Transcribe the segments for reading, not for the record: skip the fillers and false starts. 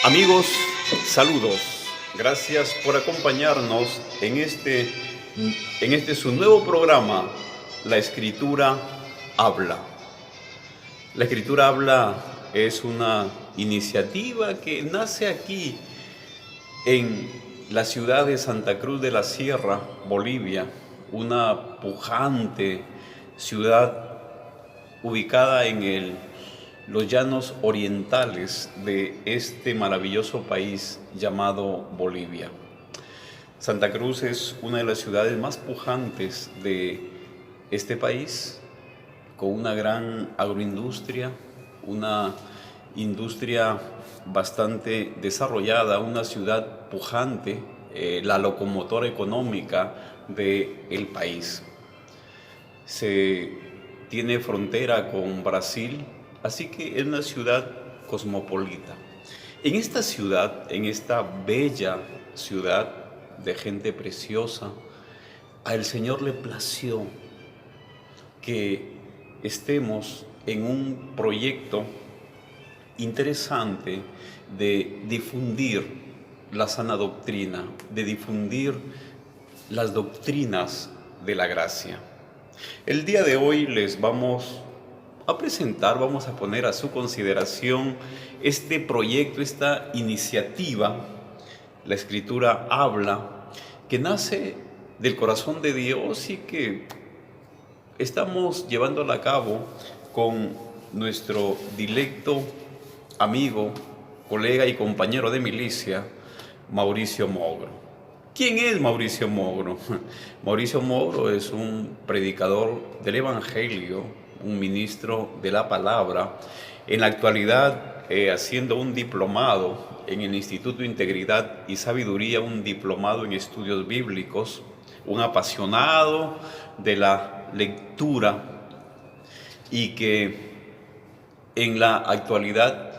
Amigos, saludos. Gracias por acompañarnos en este su nuevo programa, La Escritura Habla. La Escritura Habla es una iniciativa que nace aquí en la ciudad de Santa Cruz de la Sierra, Bolivia, una pujante ciudad ubicada en los llanos orientales de este maravilloso país llamado Bolivia. Santa Cruz es una de las ciudades más pujantes de este país, con una gran agroindustria, una industria bastante desarrollada, una ciudad pujante, la locomotora económica del país. Se tiene frontera con Brasil, así que es una ciudad cosmopolita. En esta ciudad, en esta bella ciudad de gente preciosa, al Señor le plació que estemos en un proyecto interesante de difundir la sana doctrina, de difundir las doctrinas de la gracia. El día de hoy les vamos a presentar, vamos a poner a su consideración este proyecto, esta iniciativa, La Escritura Habla, que nace del corazón de Dios y que estamos llevándola a cabo con nuestro dilecto amigo, colega y compañero de milicia, Mauricio Mogro. ¿Quién es Mauricio Mogro? Mauricio Mogro es un predicador del Evangelio, un ministro de la palabra, en la actualidad haciendo un diplomado en el Instituto Integridad y Sabiduría, un diplomado en estudios bíblicos, un apasionado de la lectura y que en la actualidad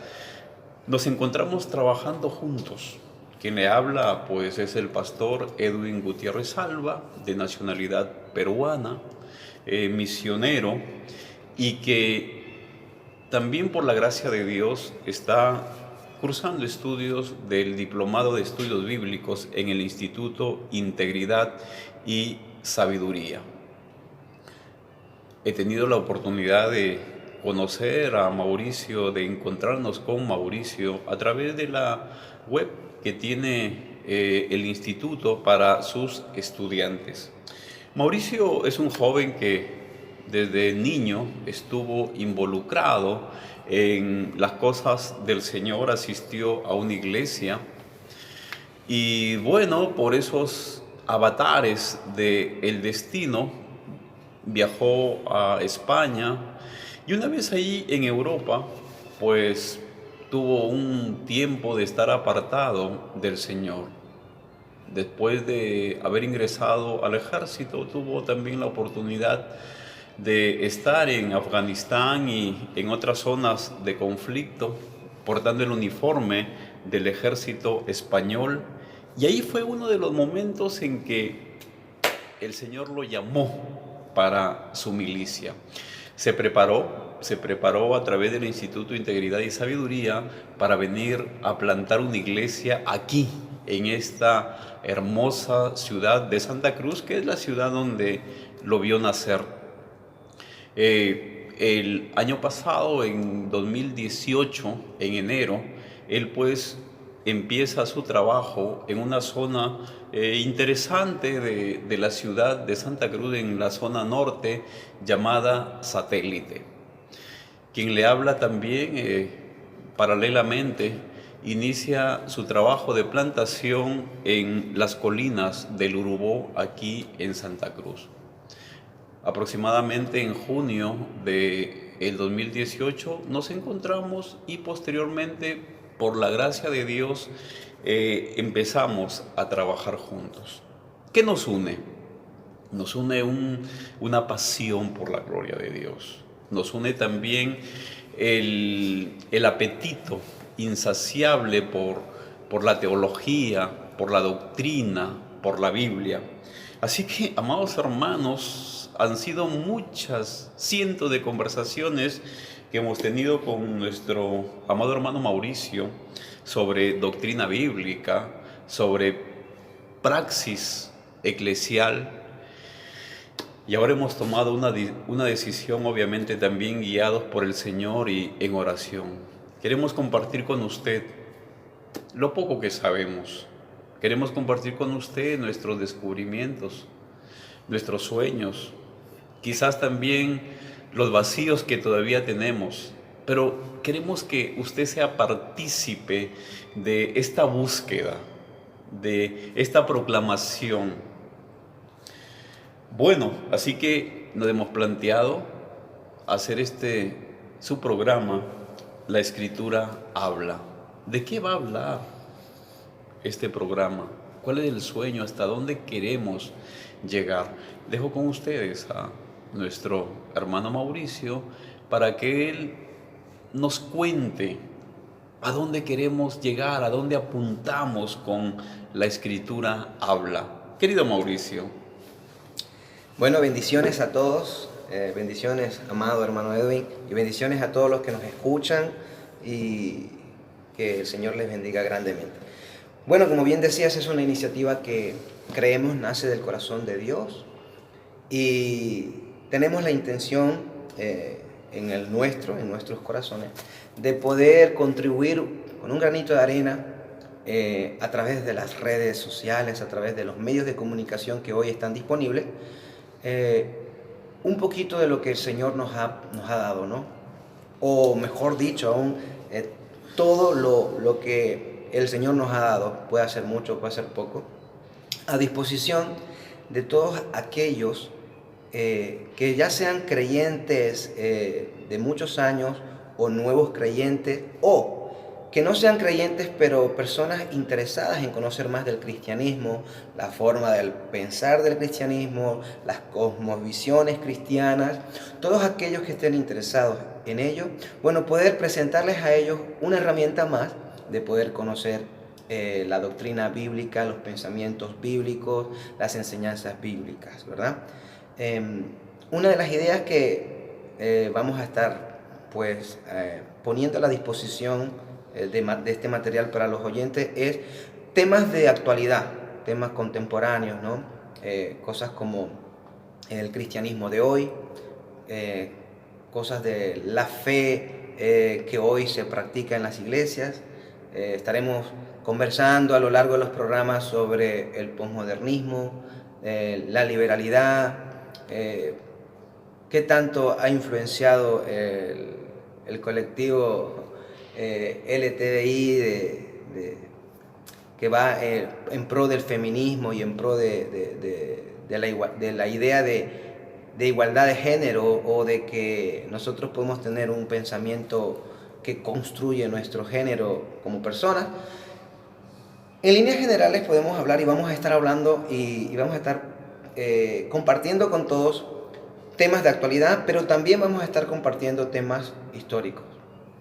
nos encontramos trabajando juntos. Quien le habla pues es el pastor Edwin Gutiérrez Alba, de nacionalidad peruana, misionero, y que también por la gracia de Dios está cursando estudios del Diplomado de Estudios Bíblicos en el Instituto Integridad y Sabiduría. He tenido la oportunidad de conocer a Mauricio, de encontrarnos con Mauricio a través de la web que tiene el instituto para sus estudiantes. Mauricio es un joven que desde niño estuvo involucrado en las cosas del Señor, asistió a una iglesia y bueno, por esos avatares del destino viajó a España y una vez ahí en Europa pues tuvo un tiempo de estar apartado del Señor. Después de haber ingresado al ejército, tuvo también la oportunidad de estar en Afganistán y en otras zonas de conflicto, portando el uniforme del ejército español. Y ahí fue uno de los momentos en que el Señor lo llamó para su milicia. Se preparó a través del Instituto de Integridad y Sabiduría para venir a plantar una iglesia aquí, en esta hermosa ciudad de Santa Cruz, que es la ciudad donde lo vio nacer. El año pasado, en 2018, en enero, él pues empieza su trabajo en una zona interesante de la ciudad de Santa Cruz, en la zona norte, llamada Satélite. Quien le habla también, paralelamente, inicia su trabajo de plantación en las colinas del Urubó, aquí en Santa Cruz. Aproximadamente en junio del 2018 nos encontramos y posteriormente, por la gracia de Dios, empezamos a trabajar juntos. ¿Qué nos une? Nos une una pasión por la gloria de Dios. Nos une también el apetito insaciable por la teología, por la doctrina, por la Biblia. Así que, amados hermanos, han sido muchas, cientos de conversaciones que hemos tenido con nuestro amado hermano Mauricio sobre doctrina bíblica, sobre praxis eclesial. Y ahora hemos tomado una decisión, obviamente también guiados por el Señor y en oración. Queremos compartir con usted lo poco que sabemos. Queremos compartir con usted nuestros descubrimientos, nuestros sueños, quizás también los vacíos que todavía tenemos. Pero queremos que usted sea partícipe de esta búsqueda, de esta proclamación. Bueno, así que nos hemos planteado hacer su programa, La Escritura Habla. ¿De qué va a hablar este programa? ¿Cuál es el sueño? ¿Hasta dónde queremos llegar? Dejo con ustedes a nuestro hermano Mauricio para que él nos cuente a dónde queremos llegar, a dónde apuntamos con La Escritura Habla. Querido Mauricio. Bueno, bendiciones a todos, bendiciones, amado hermano Edwin, y bendiciones a todos los que nos escuchan y que el Señor les bendiga grandemente. Bueno, como bien decías, es una iniciativa que creemos nace del corazón de Dios y tenemos la intención en nuestros corazones, de poder contribuir con un granito de arena a través de las redes sociales, a través de los medios de comunicación que hoy están disponibles, un poquito de lo que el Señor nos ha dado, ¿no? O mejor dicho, aún todo lo que el Señor nos ha dado, puede ser mucho, puede ser poco, a disposición de todos aquellos que ya sean creyentes de muchos años o nuevos creyentes, o que no sean creyentes, pero personas interesadas en conocer más del cristianismo, la forma del pensar del cristianismo, las cosmovisiones cristianas, todos aquellos que estén interesados en ello, bueno, poder presentarles a ellos una herramienta más de poder conocer la doctrina bíblica, los pensamientos bíblicos, las enseñanzas bíblicas, ¿verdad? Una de las ideas que vamos a estar pues poniendo a la disposición de este material para los oyentes es temas de actualidad, temas contemporáneos, ¿no? Cosas como el cristianismo de hoy, cosas de la fe que hoy se practica en las iglesias. Estaremos conversando a lo largo de los programas sobre el posmodernismo, la liberalidad, qué tanto ha influenciado el colectivo LTBI que va en pro del feminismo y en pro de la idea de igualdad de género, o de que nosotros podemos tener un pensamiento que construye nuestro género como personas. En líneas generales podemos hablar y vamos a estar hablando y vamos a estar compartiendo con todos temas de actualidad, pero también vamos a estar compartiendo temas históricos.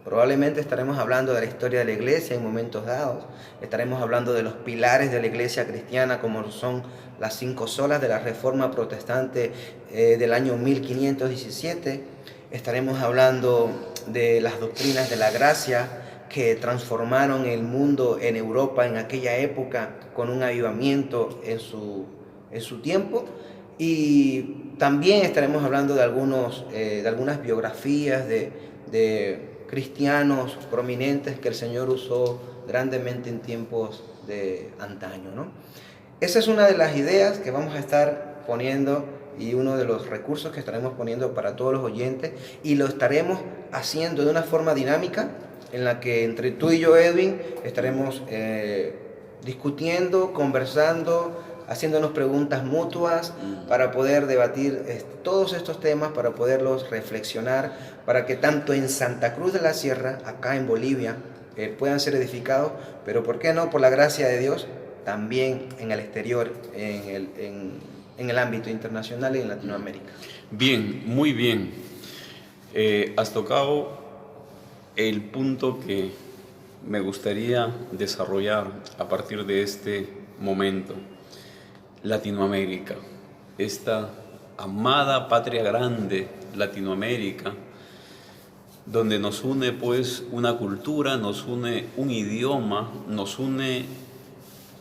Probablemente estaremos hablando de la historia de la iglesia en momentos dados, estaremos hablando de los pilares de la iglesia cristiana, como son las 5 solas de la Reforma Protestante del año 1517, estaremos hablando de las doctrinas de la gracia que transformaron el mundo en Europa en aquella época con un avivamiento en su tiempo, y también estaremos hablando de algunas biografías de cristianos prominentes que el Señor usó grandemente en tiempos de antaño, ¿no? Esa es una de las ideas que vamos a estar poniendo y uno de los recursos que estaremos poniendo para todos los oyentes, y lo estaremos haciendo de una forma dinámica en la que entre tú y yo, Edwin, estaremos discutiendo, conversando, haciéndonos preguntas mutuas para poder debatir todos estos temas, para poderlos reflexionar, para que tanto en Santa Cruz de la Sierra, acá en Bolivia, puedan ser edificados, pero ¿por qué no? Por la gracia de Dios, también en el exterior, en el ámbito internacional y en Latinoamérica. Bien, muy bien. Has tocado el punto que me gustaría desarrollar a partir de este momento. Latinoamérica, esta amada patria grande, Latinoamérica, donde nos une pues una cultura, nos une un idioma, nos une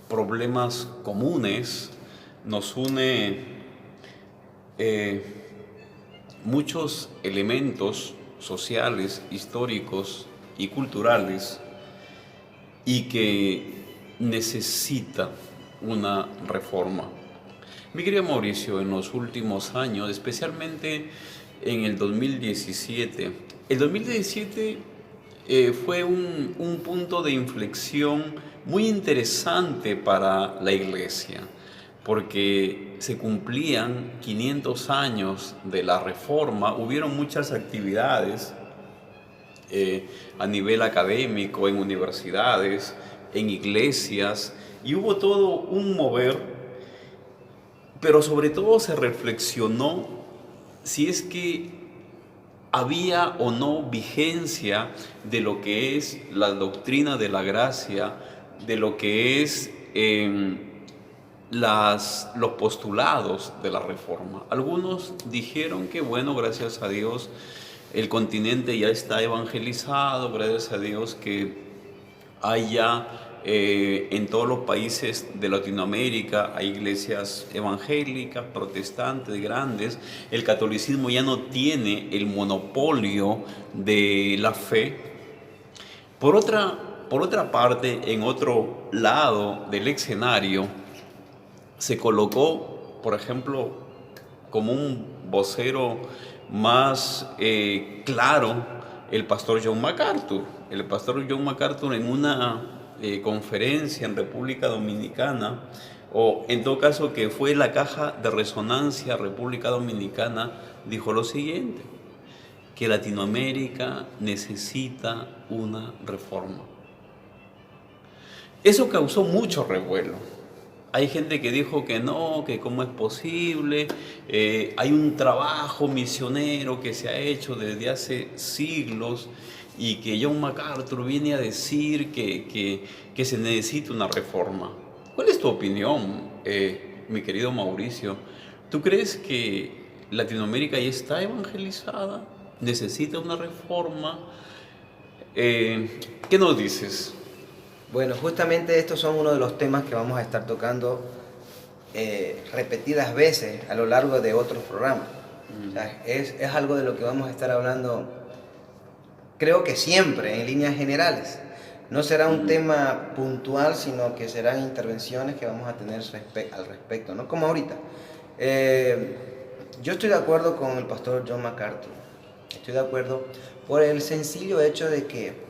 problemas comunes, nos une muchos elementos sociales, históricos y culturales, y que necesita una reforma. Mi querido Mauricio, en los últimos años, especialmente en el 2017, fue un punto de inflexión muy interesante para la Iglesia, porque se cumplían 500 años de la Reforma, hubieron muchas actividades a nivel académico, en universidades, en iglesias, y hubo todo un mover, pero sobre todo se reflexionó si es que había o no vigencia de lo que es la doctrina de la gracia, de lo que es los postulados de la Reforma. Algunos dijeron que, bueno, gracias a Dios, el continente ya está evangelizado, gracias a Dios que hay ya en todos los países de Latinoamérica hay iglesias evangélicas, protestantes, grandes. El catolicismo ya no tiene el monopolio de la fe. Por otra parte, en otro lado del escenario, se colocó, por ejemplo, como un vocero más claro, el pastor John MacArthur. El pastor John MacArthur en una conferencia en República Dominicana, o en todo caso que fue la Caja de Resonancia República Dominicana, dijo lo siguiente, que Latinoamérica necesita una reforma. Eso causó mucho revuelo. Hay gente que dijo que no, que cómo es posible, hay un trabajo misionero que se ha hecho desde hace siglos y que John MacArthur viene a decir que se necesita una reforma. ¿Cuál es tu opinión, mi querido Mauricio? ¿Tú crees que Latinoamérica ya está evangelizada? ¿Necesita una reforma? ¿Qué nos dices? Bueno, justamente estos son uno de los temas que vamos a estar tocando repetidas veces a lo largo de otros programas. O sea, es algo de lo que vamos a estar hablando, creo que siempre, en líneas generales. No será un tema puntual, sino que serán intervenciones que vamos a tener al respecto, ¿no? Como ahorita. Yo estoy de acuerdo con el pastor John MacArthur. Estoy de acuerdo por el sencillo hecho de que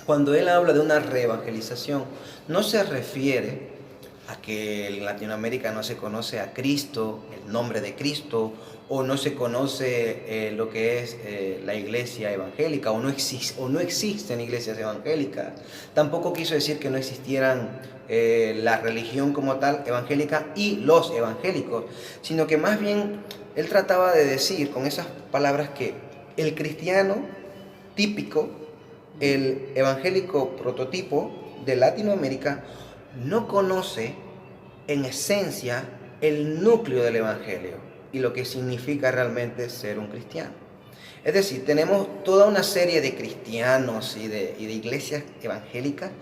cuando él habla de una reevangelización, no se refiere a que en Latinoamérica no se conoce a Cristo, el nombre de Cristo, o no se conoce lo que es la iglesia evangélica, o no existen iglesias evangélicas. Tampoco quiso decir que no existieran la religión como tal evangélica y los evangélicos, sino que más bien él trataba de decir con esas palabras que el cristiano típico, el evangélico prototipo de Latinoamérica, no conoce en esencia el núcleo del evangelio y lo que significa realmente ser un cristiano. Es decir, tenemos toda una serie de cristianos y de iglesias evangélicas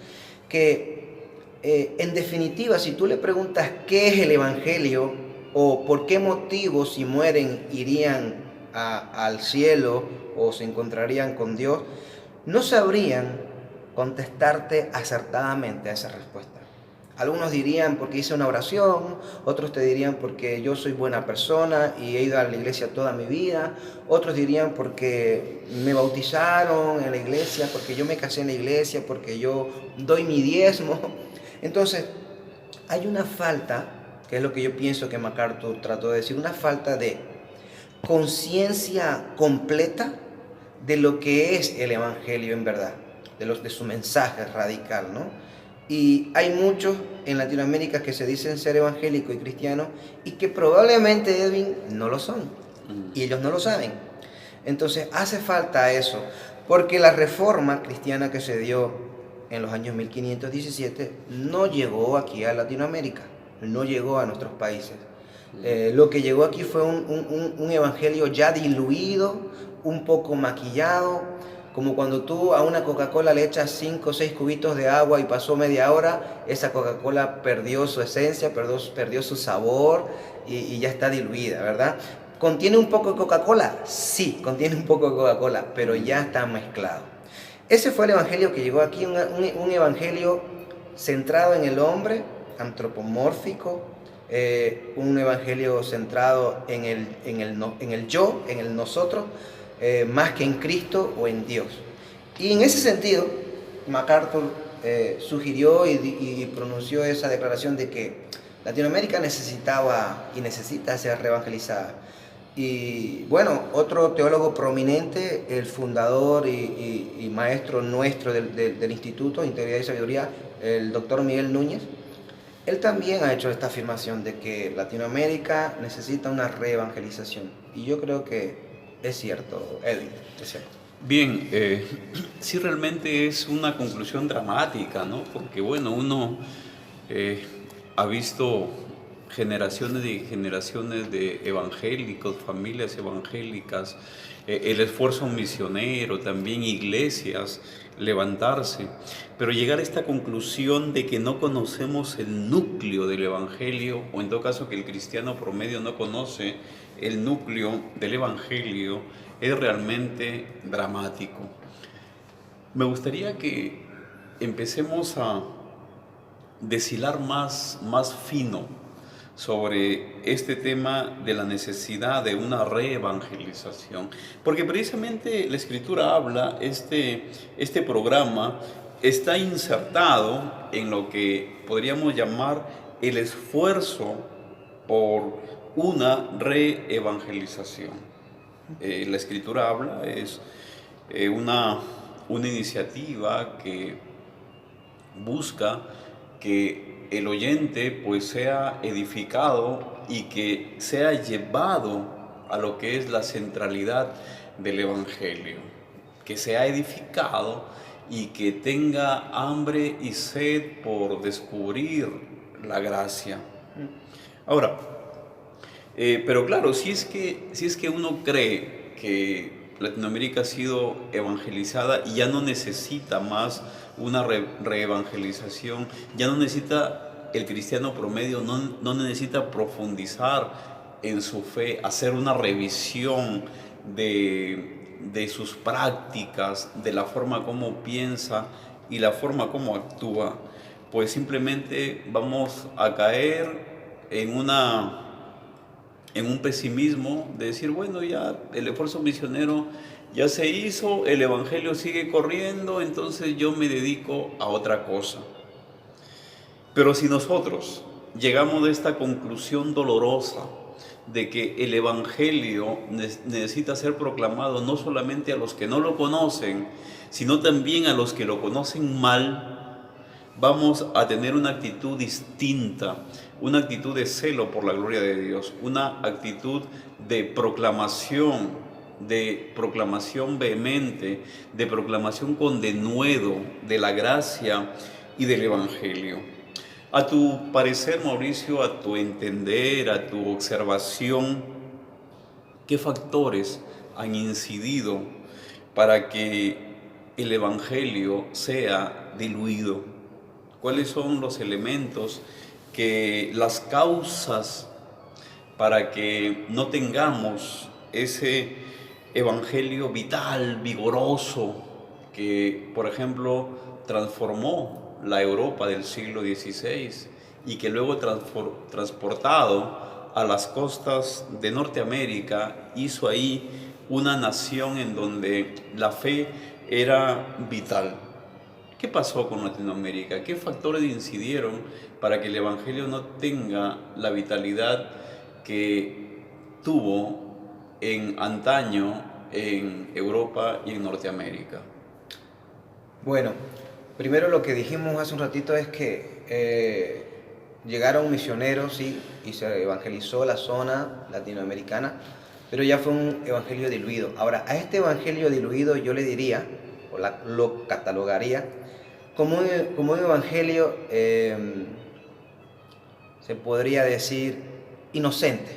que, en definitiva, si tú le preguntas qué es el evangelio o por qué motivo si mueren irían al cielo o se encontrarían con Dios, no sabrían contestarte acertadamente a esa respuesta. Algunos dirían porque hice una oración, otros te dirían porque yo soy buena persona y he ido a la iglesia toda mi vida, otros dirían porque me bautizaron en la iglesia, porque yo me casé en la iglesia, porque yo doy mi diezmo. Entonces, hay una falta, que es lo que yo pienso que MacArthur trató de decir, una falta de conciencia completa de lo que es el evangelio en verdad, de su mensaje radical, ¿no? Y hay muchos en Latinoamérica que se dicen ser evangélicos y cristianos y que probablemente, Edwin, no lo son. Y ellos no lo saben. Entonces hace falta eso, porque la reforma cristiana que se dio en los años 1517 no llegó aquí a Latinoamérica, no llegó a nuestros países. Lo que llegó aquí fue un evangelio ya diluido, un poco maquillado, Como cuando tú a una Coca-Cola le echas 5 o 6 cubitos de agua y pasó media hora, esa Coca-Cola perdió su esencia, perdió su sabor y ya está diluida, ¿verdad? ¿Contiene un poco de Coca-Cola? Sí, contiene un poco de Coca-Cola, pero ya está mezclado. Ese fue el evangelio que llegó aquí, un evangelio centrado en el hombre, antropomórfico, un evangelio centrado en el yo, en el nosotros, más que en Cristo o en Dios. Y en ese sentido, MacArthur sugirió y pronunció esa declaración de que Latinoamérica necesitaba y necesita ser reevangelizada. Y bueno, otro teólogo prominente, el fundador y maestro nuestro del Instituto de Integridad y Sabiduría, el doctor Miguel Núñez, él también ha hecho esta afirmación de que Latinoamérica necesita una reevangelización. Y yo creo que es cierto, Edwin, es cierto. Bien, sí realmente es una conclusión dramática, ¿no? Porque bueno, uno ha visto generaciones y generaciones de evangélicos, familias evangélicas, el esfuerzo misionero, también iglesias levantarse, pero llegar a esta conclusión de que no conocemos el núcleo del evangelio, o en todo caso que el cristiano promedio no conoce el núcleo del evangelio, es realmente dramático. Me gustaría que empecemos a deshilar más fino sobre este tema de la necesidad de una reevangelización, porque precisamente la Escritura habla, este programa está insertado en lo que podríamos llamar el esfuerzo por una reevangelización. La Escritura habla, es una iniciativa que busca que el oyente pues sea edificado y que sea llevado a lo que es la centralidad del Evangelio, que sea edificado y que tenga hambre y sed por descubrir la gracia. Ahora, pero claro, si es que uno cree que Latinoamérica ha sido evangelizada y ya no necesita más una reevangelización, ya no necesita el cristiano promedio, no necesita profundizar en su fe, hacer una revisión de sus prácticas, de la forma como piensa y la forma como actúa, pues simplemente vamos a caer en un pesimismo de decir, bueno, ya el esfuerzo misionero ya se hizo, el evangelio sigue corriendo, entonces yo me dedico a otra cosa. Pero si nosotros llegamos a esta conclusión dolorosa de que el evangelio necesita ser proclamado no solamente a los que no lo conocen, sino también a los que lo conocen mal, vamos a tener una actitud distinta, una actitud de celo por la gloria de Dios, una actitud de proclamación vehemente, de proclamación con denuedo de la gracia y del Evangelio. A tu parecer, Mauricio, a tu entender, a tu observación, ¿qué factores han incidido para que el Evangelio sea diluido? ¿Cuáles son los elementos, las causas para que no tengamos ese evangelio vital, vigoroso, que, por ejemplo, transformó la Europa del siglo XVI y que luego transportado a las costas de Norteamérica hizo ahí una nación en donde la fe era vital? ¿Qué pasó con Latinoamérica? ¿Qué factores incidieron para que el Evangelio no tenga la vitalidad que tuvo en antaño en Europa y en Norteamérica? Bueno, primero lo que dijimos hace un ratito es que llegaron misioneros, sí, y se evangelizó la zona latinoamericana, pero ya fue un evangelio diluido. Ahora, a este evangelio diluido yo le diría, o lo catalogaría, como un evangelio, se podría decir, inocente.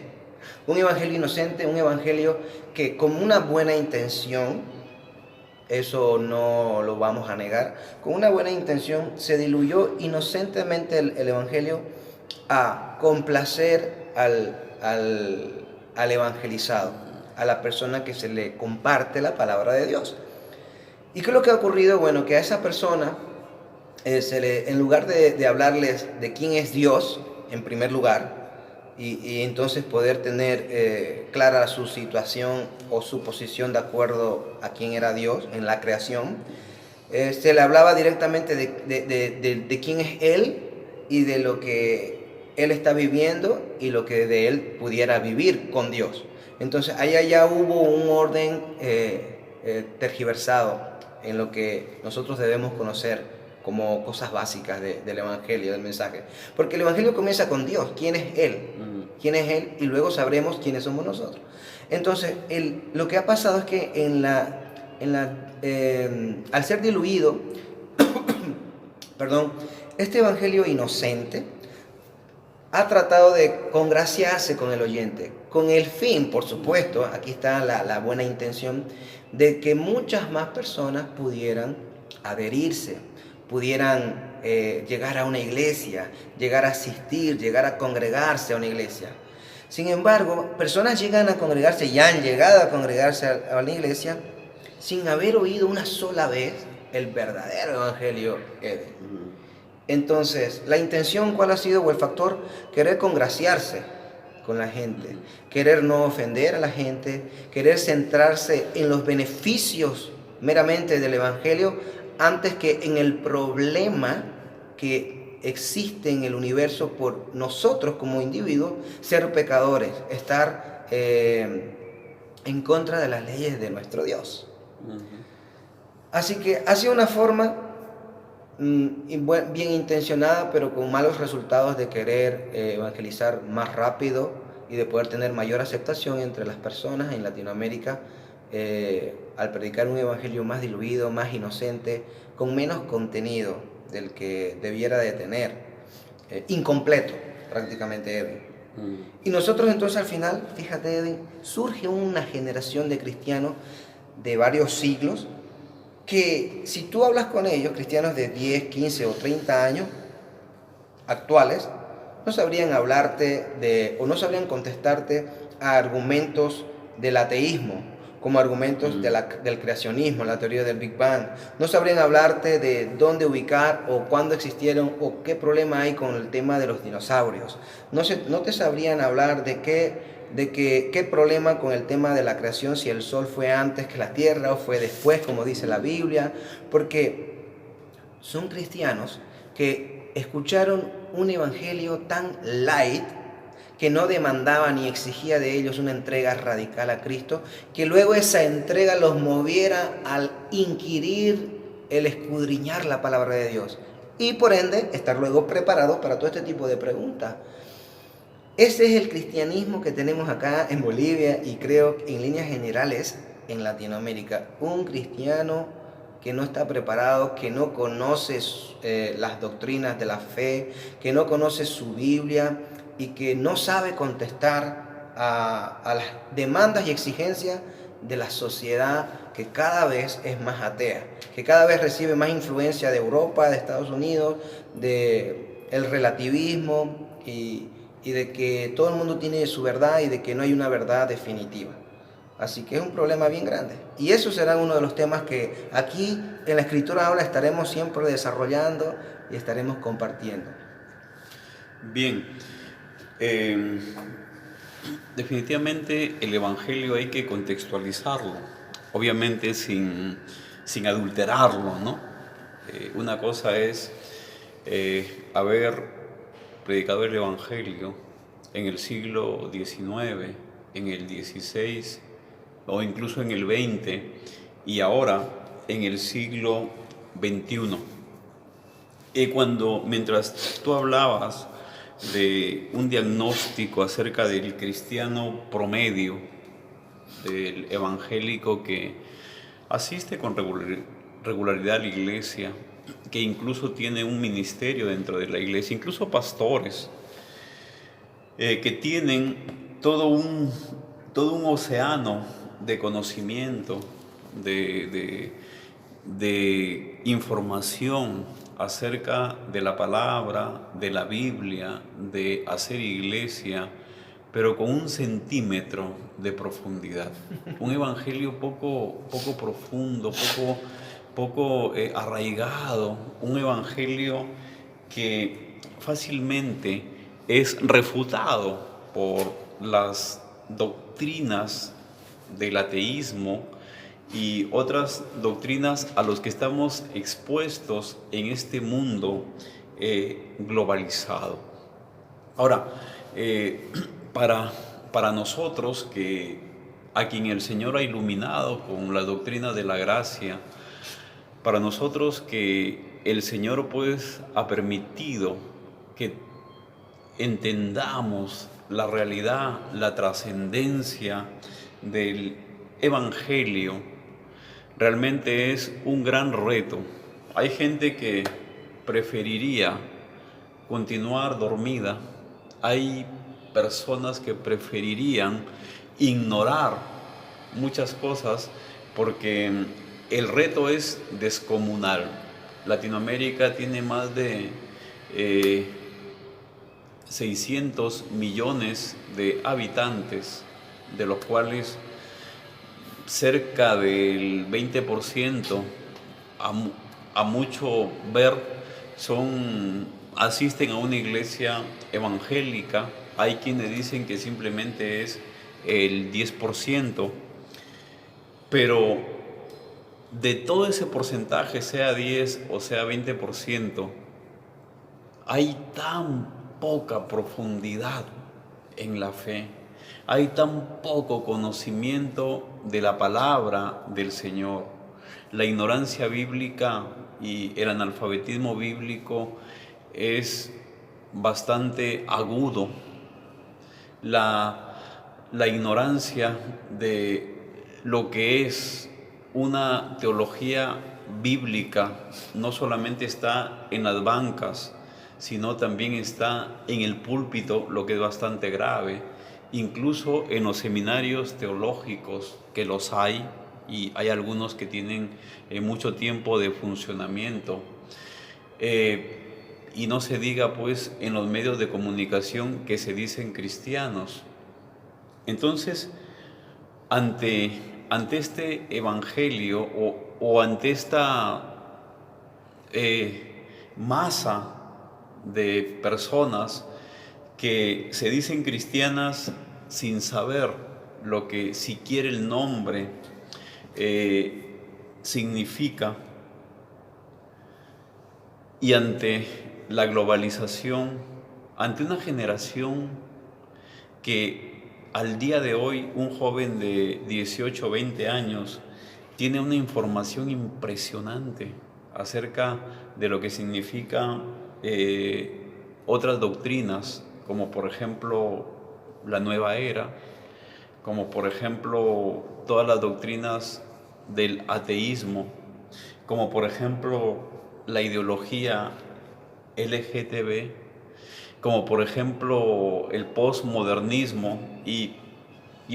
Un evangelio inocente, un evangelio que con una buena intención eso no lo vamos a negar. Con una buena intención se diluyó inocentemente el Evangelio a complacer al evangelizado, a la persona que se le comparte la palabra de Dios. ¿Y qué es lo que ha ocurrido? Bueno, que a esa persona, en lugar de hablarles de quién es Dios, en primer lugar, y entonces poder tener clara su situación o su posición de acuerdo a quién era Dios en la creación, se le hablaba directamente de quién es Él y de lo que Él está viviendo y lo que de Él pudiera vivir con Dios. Entonces allá ya hubo un orden tergiversado en lo que nosotros debemos conocer como cosas básicas del Evangelio, del mensaje. Porque el Evangelio comienza con Dios, quién es Él, quién es Él, y luego sabremos quiénes somos nosotros. Entonces, lo que ha pasado es que al ser diluido, perdón, este Evangelio inocente ha tratado de congraciarse con el oyente, con el fin, por supuesto, aquí está la buena intención, de que muchas más personas pudieran adherirse, pudieran llegar a una iglesia, llegar a asistir, llegar a congregarse a una iglesia. Sin embargo, personas llegan a congregarse y han llegado a congregarse a la iglesia sin haber oído una sola vez el verdadero evangelio. Entonces, la intención, ¿cuál ha sido? O el factor, querer congraciarse con la gente, querer no ofender a la gente, querer centrarse en los beneficios meramente del evangelio antes que en el problema que existe en el universo por nosotros como individuos, ser pecadores, estar en contra de las leyes de nuestro Dios. Así que ha sido una forma bien intencionada, pero con malos resultados de querer evangelizar más rápido y de poder tener mayor aceptación entre las personas en Latinoamérica al predicar un evangelio más diluido, más inocente, con menos contenido del que debiera de tener, incompleto prácticamente, Edwin. Y nosotros entonces al final, fíjate Edwin, surge una generación de cristianos de varios siglos que si tú hablas con ellos, cristianos de 10, 15 o 30 años actuales, no sabrían hablarte o no sabrían contestarte a argumentos del ateísmo, como argumentos del creacionismo, la teoría del Big Bang. No sabrían hablarte de dónde ubicar o cuándo existieron o qué problema hay con el tema de los dinosaurios. No te sabrían hablar de qué problema con el tema de la creación, si el sol fue antes que la tierra o fue después, como dice la Biblia, porque son cristianos que escucharon un evangelio tan light que no demandaba ni exigía de ellos una entrega radical a Cristo, que luego esa entrega los moviera al inquirir, el escudriñar la palabra de Dios y por ende estar luego preparados para todo este tipo de preguntas. Ese es el cristianismo que tenemos acá en Bolivia y creo en líneas generales en Latinoamérica. Un cristiano que no está preparado, que no conoce las doctrinas de la fe, que no conoce su Biblia y que no sabe contestar a las demandas y exigencias de la sociedad que cada vez es más atea, que cada vez recibe más influencia de Europa, de Estados Unidos, del relativismo y de que todo el mundo tiene su verdad y de que no hay una verdad definitiva. Así que es un problema bien grande. Y eso será uno de los temas que aquí en la Escritura ahora estaremos siempre desarrollando y estaremos compartiendo. Bien, definitivamente el Evangelio hay que contextualizarlo, obviamente sin adulterarlo, ¿no? Una cosa es haber predicado el Evangelio en el siglo XIX, en el XVI o incluso en el XX y ahora en el siglo XXI. Mientras tú hablabas de un diagnóstico acerca del cristiano promedio, del evangélico que asiste con regularidad a la iglesia, que incluso tiene un ministerio dentro de la iglesia, incluso pastores, que tienen todo un océano de conocimiento, de de información acerca de la palabra, de la Biblia, de hacer iglesia, pero con un centímetro de profundidad. Un evangelio poco profundo, poco arraigado, un evangelio que fácilmente es refutado por las doctrinas del ateísmo y otras doctrinas a los que estamos expuestos en este mundo globalizado. Ahora, para nosotros a quien el Señor ha iluminado con la doctrina de la gracia, para nosotros que el Señor pues ha permitido que entendamos la realidad, la trascendencia del Evangelio, realmente es un gran reto. Hay gente que preferiría continuar dormida, hay personas que preferirían ignorar muchas cosas porque el reto es descomunal. Latinoamérica tiene más de 600 millones de habitantes, de los cuales cerca del 20%, a mucho ver, asisten a una iglesia evangélica. Hay quienes dicen que simplemente es el 10%, pero de todo ese porcentaje, sea 10 o sea 20%, hay tan poca profundidad en la fe, hay tan poco conocimiento de la palabra del Señor. La ignorancia bíblica y el analfabetismo bíblico es bastante agudo. La ignorancia de lo que es una teología bíblica no solamente está en las bancas, sino también está en el púlpito, lo que es bastante grave, incluso en los seminarios teológicos, que los hay, y hay algunos que tienen mucho tiempo de funcionamiento. Y no se diga pues en los medios de comunicación que se dicen cristianos. Entonces, ante este evangelio o ante esta masa de personas que se dicen cristianas sin saber lo que siquiera el nombre significa, y ante la globalización, ante una generación que al día de hoy un joven de 18 o 20 años tiene una información impresionante acerca de lo que significa otras doctrinas, como por ejemplo la nueva era, como por ejemplo todas las doctrinas del ateísmo, como por ejemplo la ideología LGTB, como por ejemplo el postmodernismo y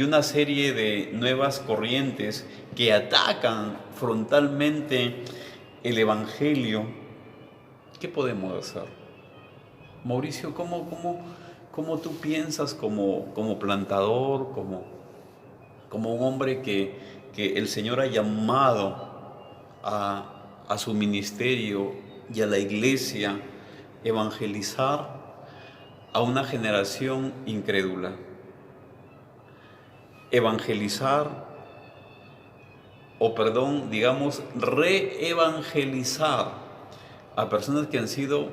una serie de nuevas corrientes que atacan frontalmente el Evangelio. ¿Qué podemos hacer? Mauricio, ¿cómo tú piensas como plantador, como un hombre que el Señor ha llamado a su ministerio y a la iglesia, evangelizar a una generación incrédula? Evangelizar, reevangelizar a personas que han sido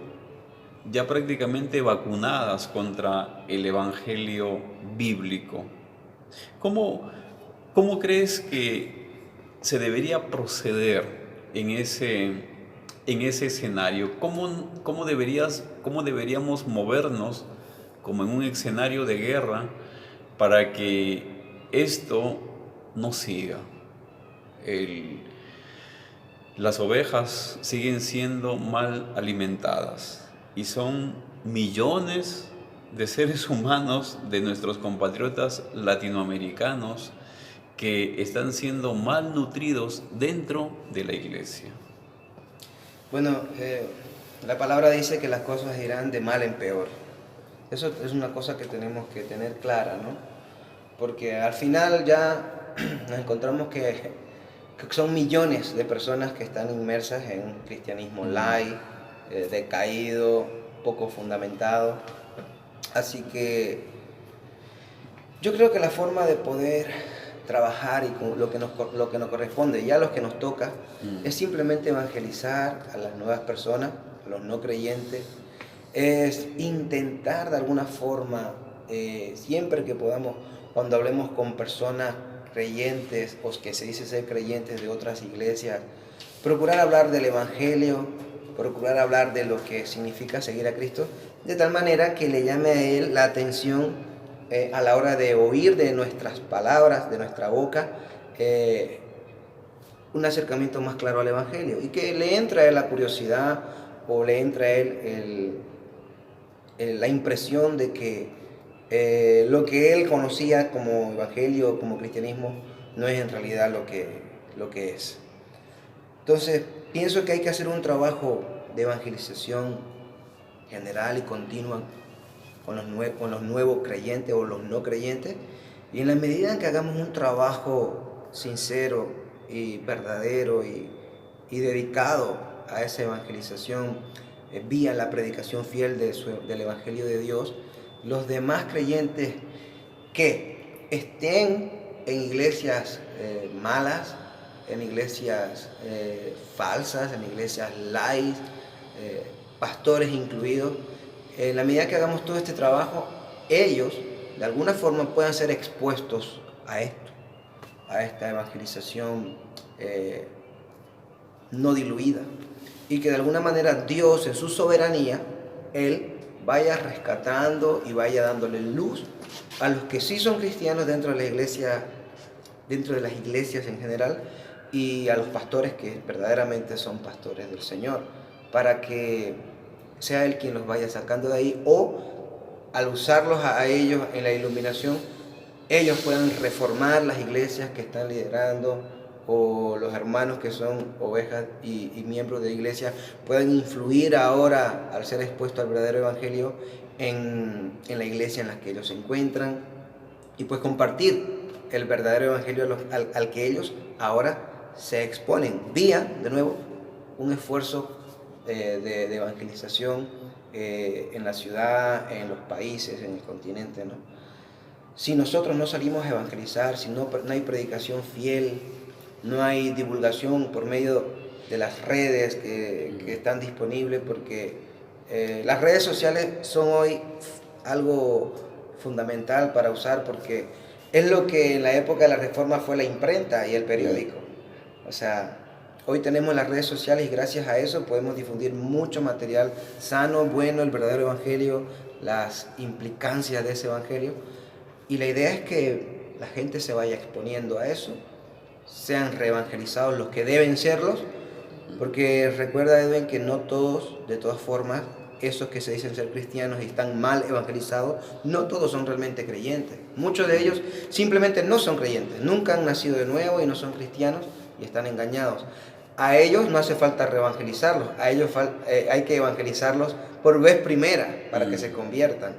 ya prácticamente vacunadas contra el evangelio bíblico. ¿Cómo crees que se debería proceder en ese escenario? ¿Cómo deberíamos movernos como en un escenario de guerra para que esto no siga? Las ovejas siguen siendo mal alimentadas y son millones de seres humanos, de nuestros compatriotas latinoamericanos, que están siendo malnutridos dentro de la iglesia? Bueno, la palabra dice que las cosas irán de mal en peor. Eso es una cosa que tenemos que tener clara, ¿no? Porque al final ya nos encontramos que son millones de personas que están inmersas en un cristianismo light, decaído, poco fundamentado. Así que yo creo que la forma de poder trabajar y con lo que nos corresponde, ya lo que nos toca, es simplemente evangelizar a las nuevas personas, a los no creyentes, es intentar de alguna forma, siempre que podamos, cuando hablemos con personas creyentes o que se dice ser creyentes de otras iglesias, procurar hablar del Evangelio, procurar hablar de lo que significa seguir a Cristo, de tal manera que le llame a Él la atención a la hora de oír de nuestras palabras, de nuestra boca, un acercamiento más claro al Evangelio, y que le entre a Él la curiosidad o le entre a Él la impresión de que lo que Él conocía como Evangelio, como cristianismo, no es en realidad lo que es. Entonces, pienso que hay que hacer un trabajo de evangelización general y continua con los nuevos creyentes o los no creyentes, y en la medida en que hagamos un trabajo sincero y verdadero y dedicado a esa evangelización vía la predicación fiel del Evangelio de Dios, los demás creyentes que estén en iglesias malas, en iglesias falsas, en iglesias light, pastores incluidos, en la medida que hagamos todo este trabajo, ellos de alguna forma puedan ser expuestos a esto, a esta evangelización no diluida, y que de alguna manera Dios en su soberanía, Él vaya rescatando y vaya dándole luz a los que sí son cristianos dentro de la iglesia, dentro de las iglesias en general, y a los pastores que verdaderamente son pastores del Señor, para que sea Él quien los vaya sacando de ahí, o al usarlos a ellos en la iluminación, ellos puedan reformar las iglesias que están liderando, o los hermanos que son ovejas y miembros de la iglesia puedan influir ahora, al ser expuestos al verdadero evangelio, en la iglesia en la que ellos se encuentran, y pues compartir el verdadero evangelio al que ellos ahora se exponen vía, de nuevo, un esfuerzo de evangelización en la ciudad, en los países, en el continente, ¿no? Si nosotros no salimos a evangelizar, si no hay predicación fiel, no hay divulgación por medio de las redes que están disponibles, porque las redes sociales son hoy algo fundamental para usar, porque es lo que en la época de la Reforma fue la imprenta y el periódico. O sea, hoy tenemos las redes sociales y gracias a eso podemos difundir mucho material sano, bueno, el verdadero evangelio, las implicancias de ese evangelio. Y la idea es que la gente se vaya exponiendo a eso, sean reevangelizados los que deben serlos, porque recuerda, Edwin, que no todos, de todas formas, esos que se dicen ser cristianos y están mal evangelizados, no todos son realmente creyentes. Muchos de ellos simplemente no son creyentes, nunca han nacido de nuevo y no son cristianos y están engañados. A ellos no hace falta reevangelizarlos, a ellos hay que evangelizarlos por vez primera para que se conviertan.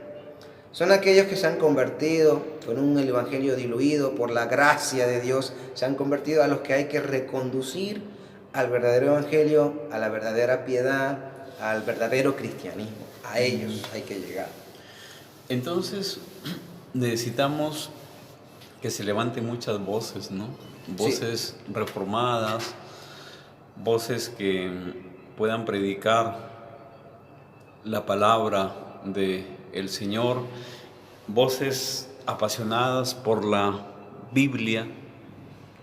Son aquellos que se han convertido con un evangelio diluido por la gracia de Dios, se han convertido, a los que hay que reconducir al verdadero evangelio, a la verdadera piedad, al verdadero cristianismo. A ellos hay que llegar. Entonces, necesitamos que se levanten muchas voces, ¿no? Voces reformadas, voces que puedan predicar la palabra del Señor, voces apasionadas por la Biblia,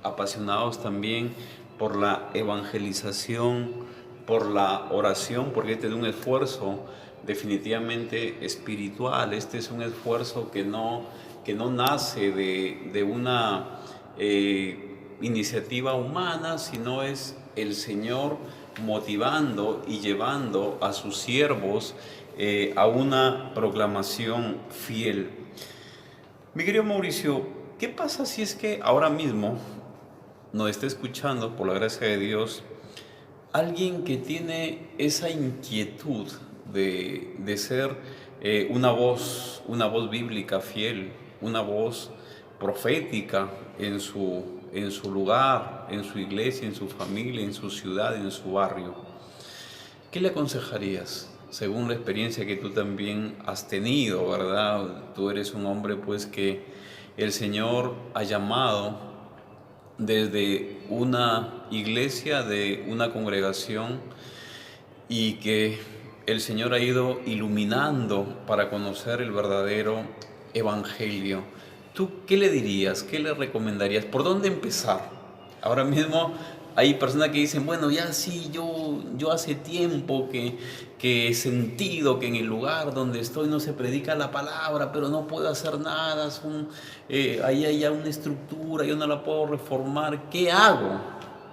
apasionados también por la evangelización, por la oración, porque este es un esfuerzo definitivamente espiritual. Este es un esfuerzo que no nace de una iniciativa humana, sino es el Señor motivando y llevando a sus siervos a una proclamación fiel. Mi querido Mauricio, ¿qué pasa si es que ahora mismo nos está escuchando, por la gracia de Dios, alguien que tiene esa inquietud de ser una voz bíblica fiel, una voz profética en su lugar, en su iglesia, en su familia, en su ciudad, en su barrio? ¿Qué le aconsejarías? Según la experiencia que tú también has tenido, ¿verdad? Tú eres un hombre pues que el Señor ha llamado desde una iglesia, de una congregación, y que el Señor ha ido iluminando para conocer el verdadero evangelio. ¿Tú qué le dirías? ¿Qué le recomendarías? ¿Por dónde empezar? Ahora mismo hay personas que dicen, bueno, ya sí, yo hace tiempo que he sentido que en el lugar donde estoy no se predica la palabra, pero no puedo hacer nada, ahí hay ya una estructura, yo no la puedo reformar. ¿Qué hago?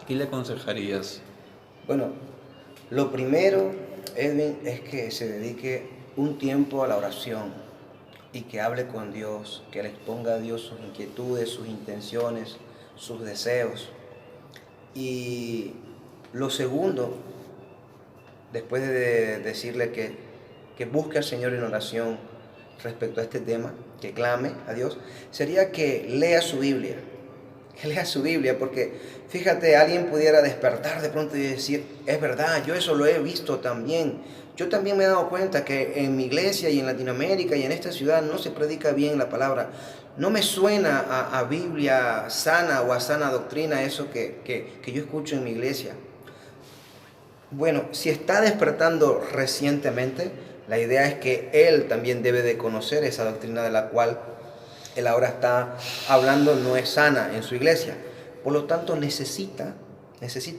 ¿Qué le aconsejarías? Bueno, lo primero, Edwin, es que se dedique un tiempo a la oración y que hable con Dios, que le exponga a Dios sus inquietudes, sus intenciones, sus deseos. Y lo segundo, después de decirle que busque al Señor en oración respecto a este tema, que clame a Dios, sería que lea su Biblia. Que lea su Biblia, porque fíjate, alguien pudiera despertar de pronto y decir, es verdad, yo eso lo he visto también. Yo también me he dado cuenta que en mi iglesia y en Latinoamérica y en esta ciudad no se predica bien la palabra. No me suena a Biblia sana o a sana doctrina eso que yo escucho en mi iglesia. Bueno, si está despertando recientemente, la idea es que él también debe de conocer esa doctrina de la cual él ahora está hablando, no es sana en su iglesia. Por lo tanto, necesita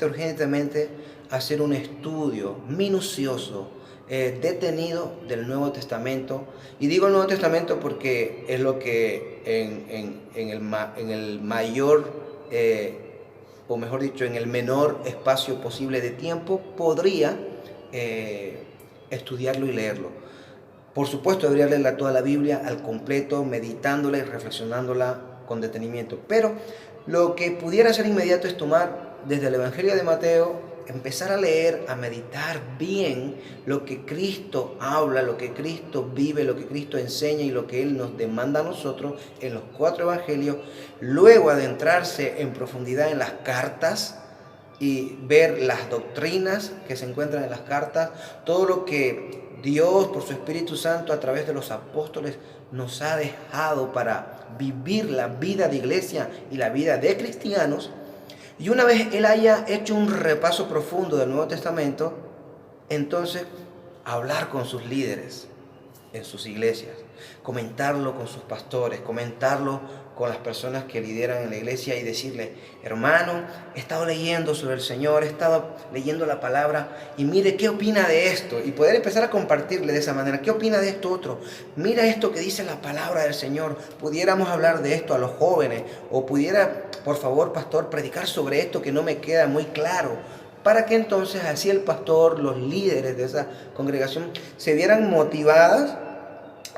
urgentemente hacer un estudio minucioso, detenido del Nuevo Testamento. Y digo el Nuevo Testamento porque es lo que en el mayor, o mejor dicho, en el menor espacio posible de tiempo, podría estudiarlo y leerlo. Por supuesto, debería leerla toda la Biblia al completo, meditándola y reflexionándola con detenimiento. Pero lo que pudiera hacer inmediato es tomar desde el Evangelio de Mateo, empezar a leer, a meditar bien lo que Cristo habla, lo que Cristo vive, lo que Cristo enseña y lo que Él nos demanda a nosotros en los 4 evangelios. Luego adentrarse en profundidad en las cartas y ver las doctrinas que se encuentran en las cartas, todo lo que Dios por su Espíritu Santo a través de los apóstoles nos ha dejado para vivir la vida de iglesia y la vida de cristianos. Y una vez él haya hecho un repaso profundo del Nuevo Testamento, entonces hablar con sus líderes en sus iglesias, comentarlo con sus pastores, comentarlo con las personas que lideran en la iglesia y decirle, hermano, he estado leyendo sobre el Señor, he estado leyendo la palabra y mire qué opina de esto, y poder empezar a compartirle de esa manera, qué opina de esto otro, mira esto que dice la palabra del Señor, pudiéramos hablar de esto a los jóvenes, o pudiera, por favor, pastor, predicar sobre esto que no me queda muy claro, para que entonces así el pastor, los líderes de esa congregación se vieran motivadas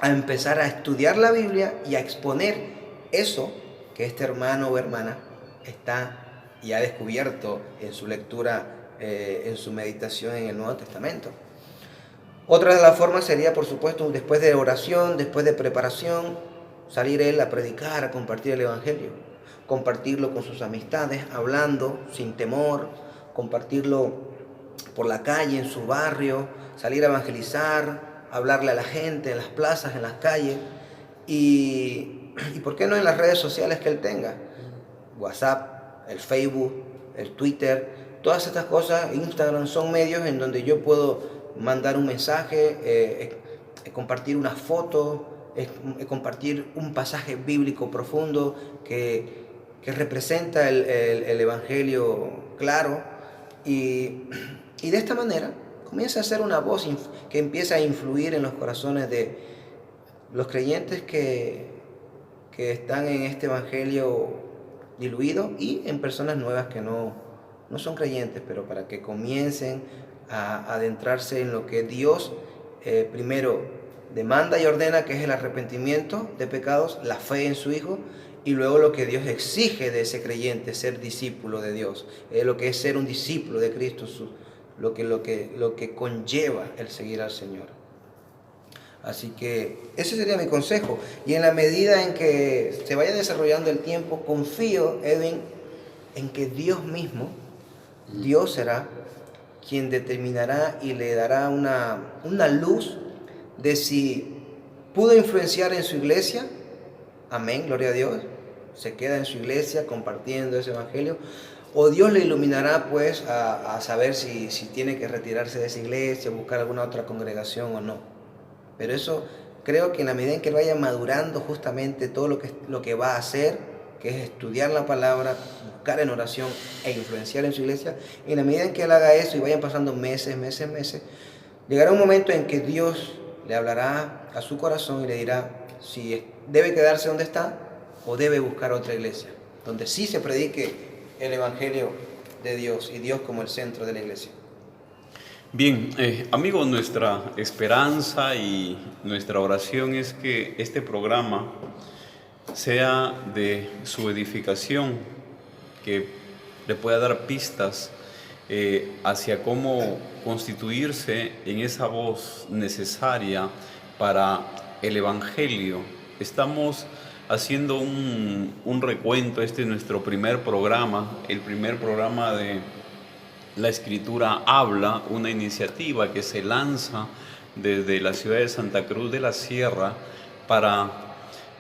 a empezar a estudiar la Biblia y a exponer eso que este hermano o hermana está y ha descubierto en su lectura, en su meditación en el Nuevo Testamento. Otra de las formas sería, por supuesto, después de oración, después de preparación, salir él a predicar, a compartir el Evangelio, compartirlo con sus amistades, hablando sin temor, compartirlo por la calle, en su barrio, salir a evangelizar, hablarle a la gente en las plazas, en las calles y ¿por qué no en las redes sociales que él tenga? WhatsApp, el Facebook, el Twitter, todas estas cosas, Instagram, son medios en donde yo puedo mandar un mensaje, compartir una foto, compartir un pasaje bíblico profundo que representa el Evangelio claro y de esta manera comienza a ser una voz que empieza a influir en los corazones de los creyentes que están en este evangelio diluido y en personas nuevas que no son creyentes, pero para que comiencen a adentrarse en lo que Dios primero demanda y ordena, que es el arrepentimiento de pecados, la fe en su Hijo y luego lo que Dios exige de ese creyente, ser discípulo de Dios, lo que es ser un discípulo de Cristo, lo que conlleva el seguir al Señor. Así que ese sería mi consejo. Y en la medida en que se vaya desarrollando el tiempo, confío, Edwin, en que Dios mismo, Dios será quien determinará y le dará una luz de si pudo influenciar en su iglesia. Amén, gloria a Dios. Se queda en su iglesia compartiendo ese evangelio. O Dios le iluminará pues a saber si tiene que retirarse de esa iglesia, buscar alguna otra congregación o no. Pero eso creo que en la medida en que vaya madurando justamente todo lo que va a hacer, que es estudiar la palabra, buscar en oración e influenciar en su iglesia, en la medida en que él haga eso y vayan pasando meses, llegará un momento en que Dios le hablará a su corazón y le dirá si debe quedarse donde está o debe buscar otra iglesia, donde sí se predique el evangelio de Dios y Dios como el centro de la iglesia. Bien, amigos, nuestra esperanza y nuestra oración es que este programa sea de su edificación, que le pueda dar pistas hacia cómo constituirse en esa voz necesaria para el Evangelio. Estamos haciendo un recuento. Este es nuestro primer programa, el primer programa de La Escritura Habla, una iniciativa que se lanza desde la ciudad de Santa Cruz de la Sierra para,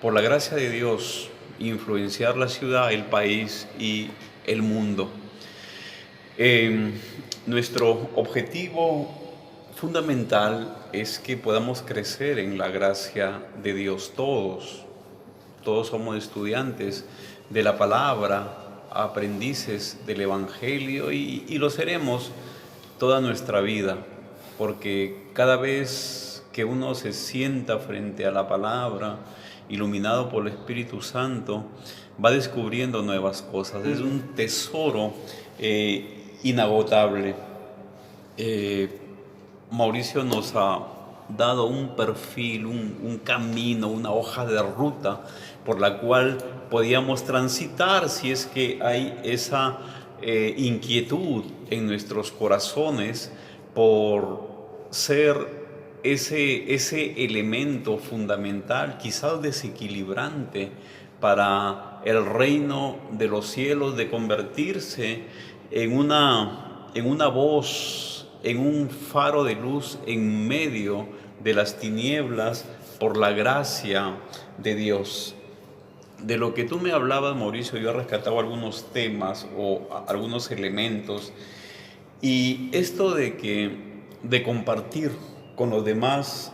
por la gracia de Dios, influenciar la ciudad, el país y el mundo. Nuestro objetivo fundamental es que podamos crecer en la gracia de Dios. Todos somos estudiantes de la palabra, aprendices del Evangelio y lo seremos toda nuestra vida, porque cada vez que uno se sienta frente a la palabra, iluminado por el Espíritu Santo, va descubriendo nuevas cosas. Es un tesoro inagotable. Mauricio nos ha dado un perfil, un camino, una hoja de ruta por la cual podíamos transitar si es que hay esa inquietud en nuestros corazones por ser ese elemento fundamental, quizás desequilibrante para el reino de los cielos, de convertirse en una voz, en un faro de luz en medio de las tinieblas por la gracia de Dios. De lo que tú me hablabas, Mauricio, yo he rescatado algunos temas o algunos elementos, y esto de compartir con los demás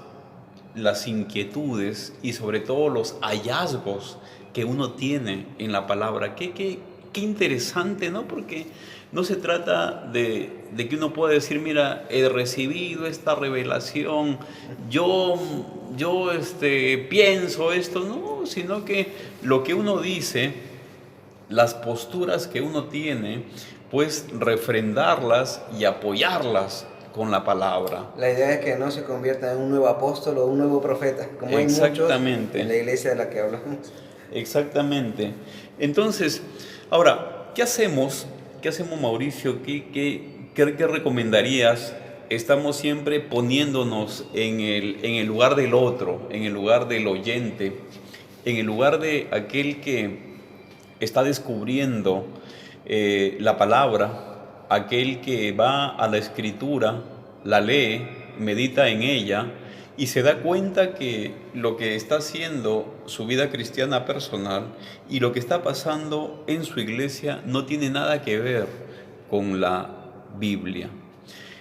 las inquietudes y sobre todo los hallazgos que uno tiene en la palabra. Qué interesante, ¿no? Porque no se trata de que uno pueda decir, mira, he recibido esta revelación, yo pienso esto, no, sino que lo que uno dice, las posturas que uno tiene, pues refrendarlas y apoyarlas con la palabra. La idea es que no se convierta en un nuevo apóstol o un nuevo profeta, como hay muchos en la iglesia de la que hablamos. Exactamente. Entonces, ahora, ¿qué hacemos, Mauricio? ¿Qué recomendarías? Estamos siempre poniéndonos en el lugar del otro, en el lugar del oyente, en el lugar de aquel que está descubriendo la palabra, aquel que va a la Escritura, la lee, medita en ella y se da cuenta que lo que está haciendo su vida cristiana personal y lo que está pasando en su iglesia no tiene nada que ver con la Biblia.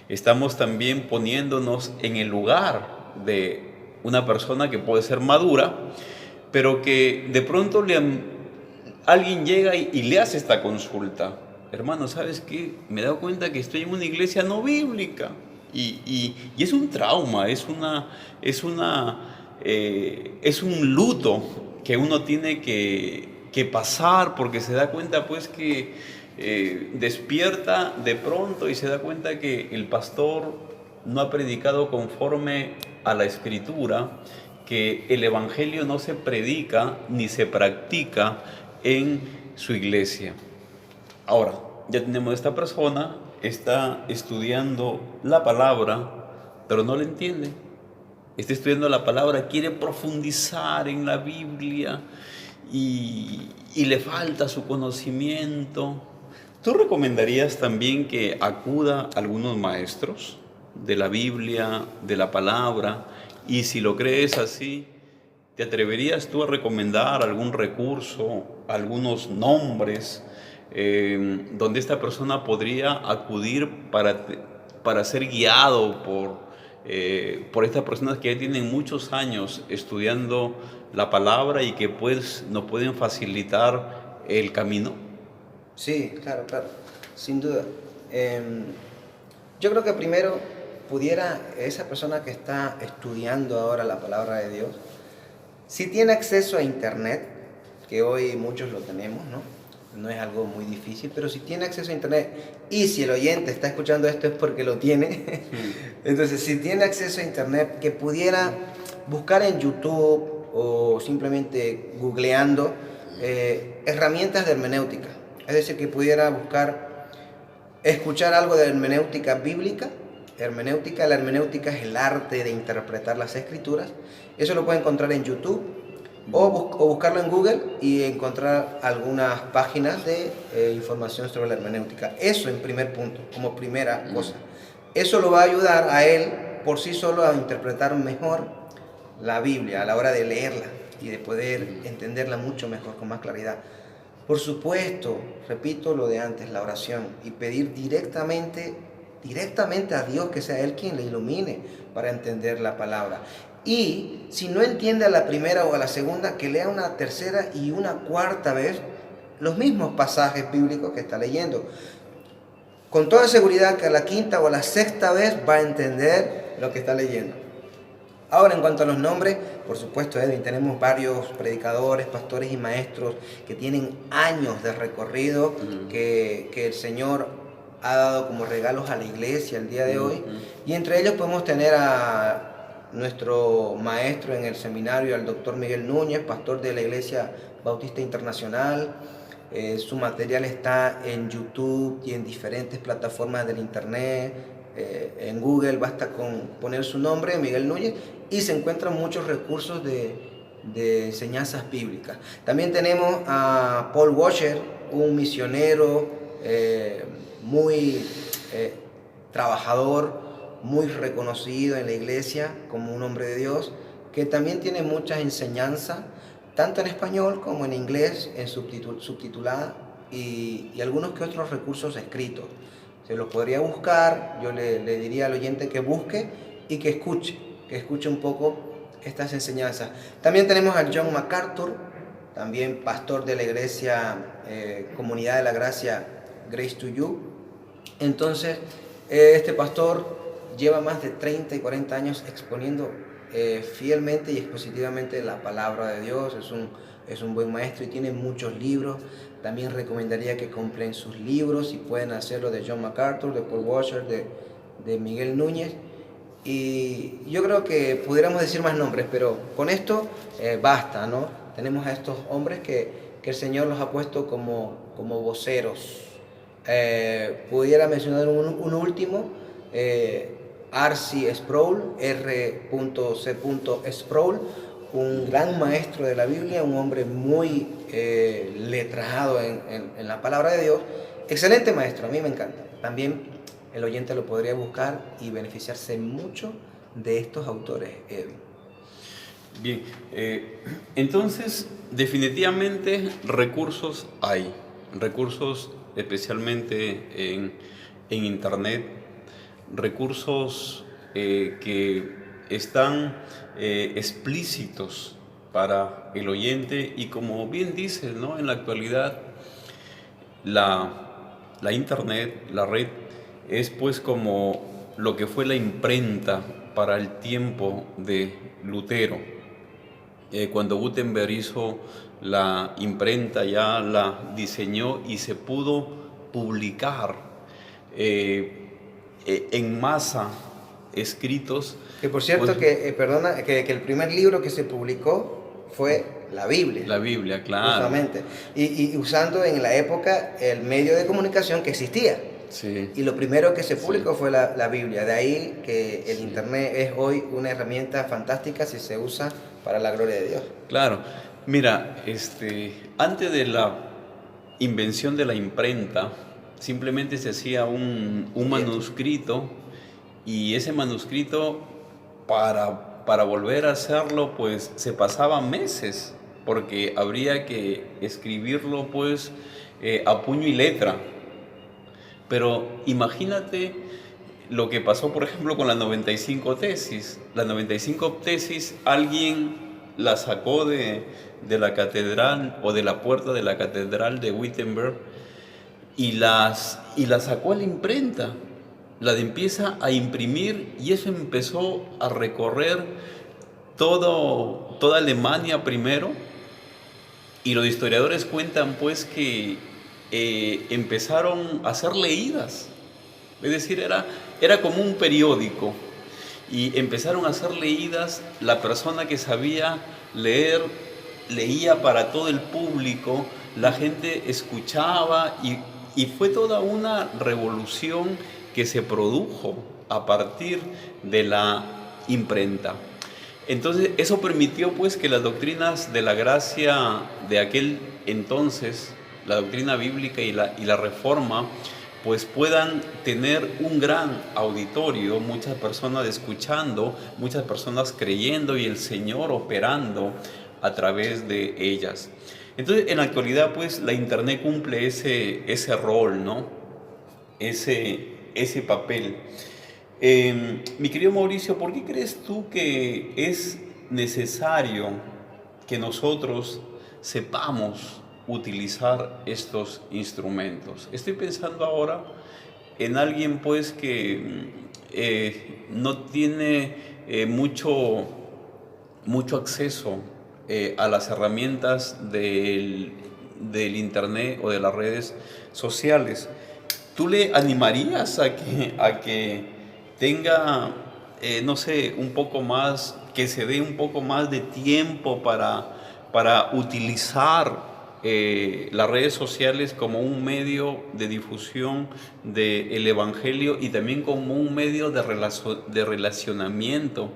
Estamos también poniéndonos en el lugar de una persona que puede ser madura, pero que de pronto alguien llega y le hace esta consulta. Hermano, ¿sabes qué? Me he dado cuenta que estoy en una iglesia no bíblica. Y es un trauma, es un luto que uno tiene que pasar, porque se da cuenta pues que despierta de pronto y se da cuenta que el pastor no ha predicado conforme a la Escritura que el Evangelio no se predica ni se practica en su iglesia. Ahora, ya tenemos esta persona, está estudiando la palabra, pero no la entiende. Está estudiando la palabra, quiere profundizar en la Biblia y le falta su conocimiento. ¿Tú recomendarías también que acuda a algunos maestros de la Biblia, de la palabra? Y si lo crees así, ¿te atreverías tú a recomendar algún recurso, algunos nombres donde esta persona podría acudir para ser guiado por estas personas que ya tienen muchos años estudiando la palabra y que pues nos pueden facilitar el camino? Sí, claro, claro, sin duda. Yo creo que primero pudiera esa persona que está estudiando ahora la palabra de Dios, si tiene acceso a internet, que hoy muchos lo tenemos, ¿no? No es algo muy difícil, pero si tiene acceso a internet, y si el oyente está escuchando esto es porque lo tiene, entonces si tiene acceso a internet, que pudiera buscar en YouTube o simplemente googleando herramientas de hermenéutica, es decir, que pudiera buscar, escuchar algo de hermenéutica bíblica. La hermenéutica es el arte de interpretar las escrituras. Eso lo puede encontrar en YouTube o buscarlo en Google y encontrar algunas páginas de información sobre la hermenéutica. Eso en primer punto, como primera cosa. Eso lo va a ayudar a él por sí solo a interpretar mejor la Biblia a la hora de leerla y de poder entenderla mucho mejor, con más claridad. Por supuesto, repito lo de antes, la oración, y pedir directamente a Dios que sea Él quien le ilumine para entender la palabra. Y si no entiende a la primera o a la segunda, que lea una tercera y una cuarta vez los mismos pasajes bíblicos que está leyendo. Con toda seguridad que a la quinta o a la sexta vez va a entender lo que está leyendo. Ahora, en cuanto a los nombres, por supuesto, Edwin, tenemos varios predicadores, pastores y maestros que tienen años de recorrido, que el Señor ha dado como regalos a la iglesia el día de hoy. Y entre ellos podemos tener a nuestro maestro en el seminario, al doctor Miguel Núñez, pastor de la Iglesia Bautista Internacional. Su material está en YouTube y en diferentes plataformas del internet. En Google basta con poner su nombre, Miguel Núñez, y se encuentran muchos recursos de enseñanzas bíblicas. También tenemos a Paul Washer, un misionero muy trabajador, muy reconocido en la iglesia como un hombre de Dios, que también tiene muchas enseñanzas, tanto en español como en inglés, en subtitulada, y algunos que otros recursos escritos. Se los podría buscar, yo le diría al oyente que busque y que escuche un poco estas enseñanzas. También tenemos a John MacArthur, también pastor de la iglesia Comunidad de la Gracia, Grace to You. Entonces, este pastor lleva más de 30 y 40 años exponiendo fielmente y expositivamente la palabra de Dios. Es un buen maestro y tiene muchos libros. También recomendaría que compren sus libros, si pueden hacerlo, de John MacArthur, de Paul Washer, de Miguel Núñez. Y yo creo que pudiéramos decir más nombres, pero con esto basta, ¿no? Tenemos a estos hombres que el Señor los ha puesto como voceros. Pudiera mencionar un último, R.C. Sproul, R.C. Sproul, un gran maestro de la Biblia, un hombre muy letrado en la palabra de Dios. Excelente maestro, a mí me encanta. También el oyente lo podría buscar y beneficiarse mucho de estos autores. Bien, entonces definitivamente recursos hay, recursos especialmente en internet, recursos que están explícitos para el oyente, y como bien dices, ¿no? En la actualidad la internet, la red, es pues como lo que fue la imprenta para el tiempo de Lutero. Cuando Gutenberg hizo la imprenta, ya la diseñó y se pudo publicar en masa escritos Que por cierto, Pues, que el primer libro que se publicó fue la Biblia. la Biblia, claro. Justamente. Y usando en la época el medio de comunicación que existía. Sí. Y lo primero que se publicó Sí. fue la Biblia. De ahí que el Sí. Internet es hoy una herramienta fantástica si se usa para la gloria de Dios. Claro. Mira, antes de la invención de la imprenta, simplemente se hacía un manuscrito y ese manuscrito para volver a hacerlo, pues se pasaban meses, porque habría que escribirlo pues a puño y letra. Pero imagínate lo que pasó, por ejemplo, con las 95 tesis. Las 95 tesis alguien la sacó de la catedral o de la puerta de la catedral de Wittenberg y las sacó a la imprenta. La empieza a imprimir y eso empezó a recorrer toda Alemania primero. Y los historiadores cuentan pues que empezaron a ser leídas. Es decir, era como un periódico y empezaron a ser leídas. La persona que sabía leer leía para todo el público, la gente escuchaba y fue toda una revolución que se produjo a partir de la imprenta. Entonces eso permitió pues que las doctrinas de la gracia de aquel entonces, la doctrina bíblica y la reforma, pues puedan tener un gran auditorio, muchas personas escuchando, muchas personas creyendo y el Señor operando a través de ellas. Entonces, en la actualidad, pues la Internet cumple ese rol, ¿no? Ese papel. Mi querido Mauricio, ¿por qué crees tú que es necesario que nosotros sepamos utilizar estos instrumentos? Estoy pensando ahora en alguien pues que no tiene mucho acceso a las herramientas del internet o de las redes sociales. ¿Tú le animarías a que tenga, no sé, un poco más, que se dé un poco más de tiempo para utilizar las redes sociales como un medio de difusión del Evangelio y también como un medio de relacionamiento?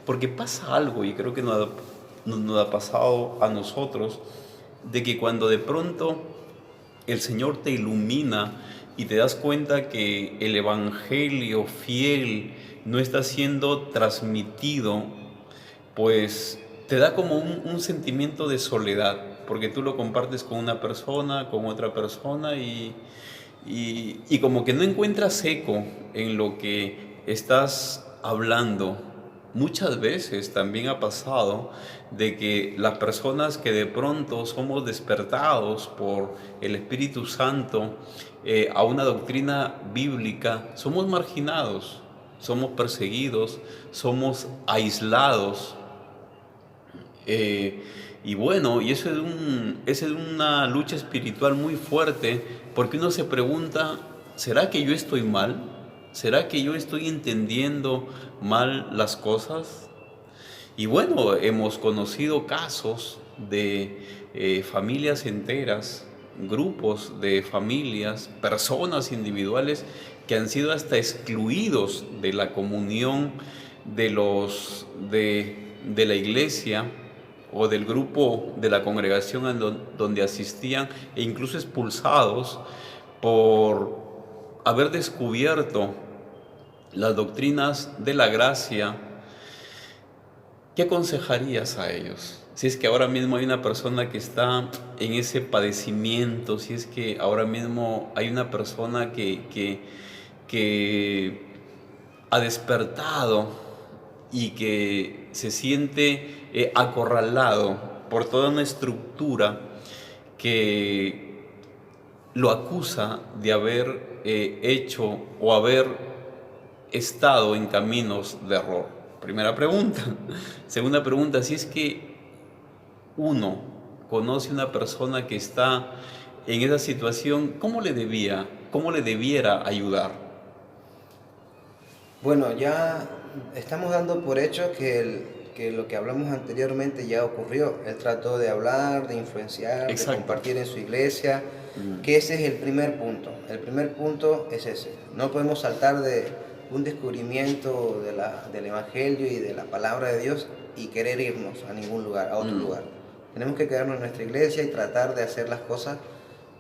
Porque pasa algo, y creo que nos ha pasado a nosotros, de que cuando de pronto el Señor te ilumina y te das cuenta que el Evangelio fiel no está siendo transmitido, pues te da como un sentimiento de soledad, porque tú lo compartes con una persona, con otra persona y como que no encuentras eco en lo que estás hablando. Muchas veces también ha pasado de que las personas que de pronto somos despertados por el Espíritu Santo a una doctrina bíblica, somos marginados, somos perseguidos, somos aislados. Y bueno, y eso es una lucha espiritual muy fuerte, porque uno se pregunta, ¿será que yo estoy mal? ¿Será que yo estoy entendiendo mal las cosas? Y bueno, hemos conocido casos de familias enteras, grupos de familias, personas individuales que han sido hasta excluidos de la comunión de la iglesia o del grupo de la congregación donde asistían, e incluso expulsados por haber descubierto las doctrinas de la gracia. ¿Qué aconsejarías a ellos? Si es que ahora mismo hay una persona que está en ese padecimiento, si es que ahora mismo hay una persona que ha despertado y que se siente acorralado por toda una estructura que lo acusa de haber hecho o haber estado en caminos de error. Primera pregunta. Segunda pregunta, si es que uno conoce una persona que está en esa situación, ¿cómo le debiera ayudar? Bueno, ya estamos dando por hecho que lo que hablamos anteriormente ya ocurrió. Él trató de hablar, de influenciar, de Exacto. compartir en su iglesia, Mm. que ese es el primer punto. El primer punto es ese. No podemos saltar de un descubrimiento del Evangelio y de la palabra de Dios y querer irnos a ningún lugar, a otro lugar. Tenemos que quedarnos en nuestra iglesia y tratar de hacer las cosas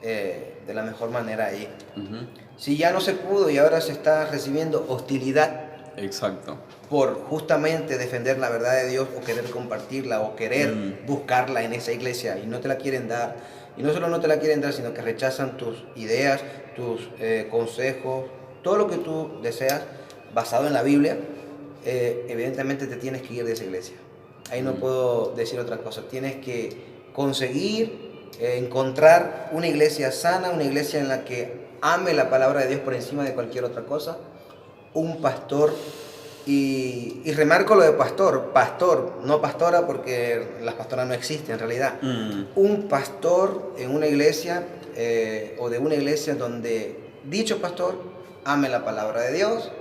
de la mejor manera ahí. Ujú. Si ya no se pudo y ahora se está recibiendo hostilidad Exacto. por justamente defender la verdad de Dios o querer compartirla o querer buscarla en esa iglesia y no te la quieren dar, y no solo no te la quieren dar, sino que rechazan tus ideas, tus consejos, todo lo que tú deseas basado en la Biblia, evidentemente te tienes que ir de esa iglesia. Ahí no puedo decir otra cosa. Tienes que conseguir encontrar una iglesia sana, una iglesia en la que ame la palabra de Dios por encima de cualquier otra cosa, un pastor, y remarco lo de pastor, no pastora, porque las pastoras no existen en realidad. Un pastor en una iglesia o de una iglesia donde dicho pastor ame la palabra de Dios,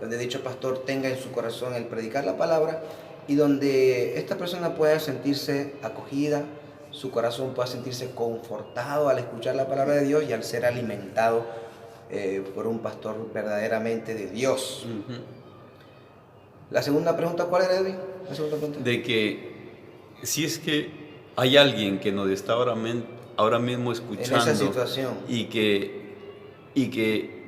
donde dicho pastor tenga en su corazón el predicar la palabra y donde esta persona pueda sentirse acogida, su corazón pueda sentirse confortado al escuchar la palabra de Dios y al ser alimentado por un pastor verdaderamente de Dios. La segunda pregunta, ¿cuál era, Edwin? La segunda pregunta. De que si es que hay alguien que nos está ahora mismo escuchando En esa situación. y que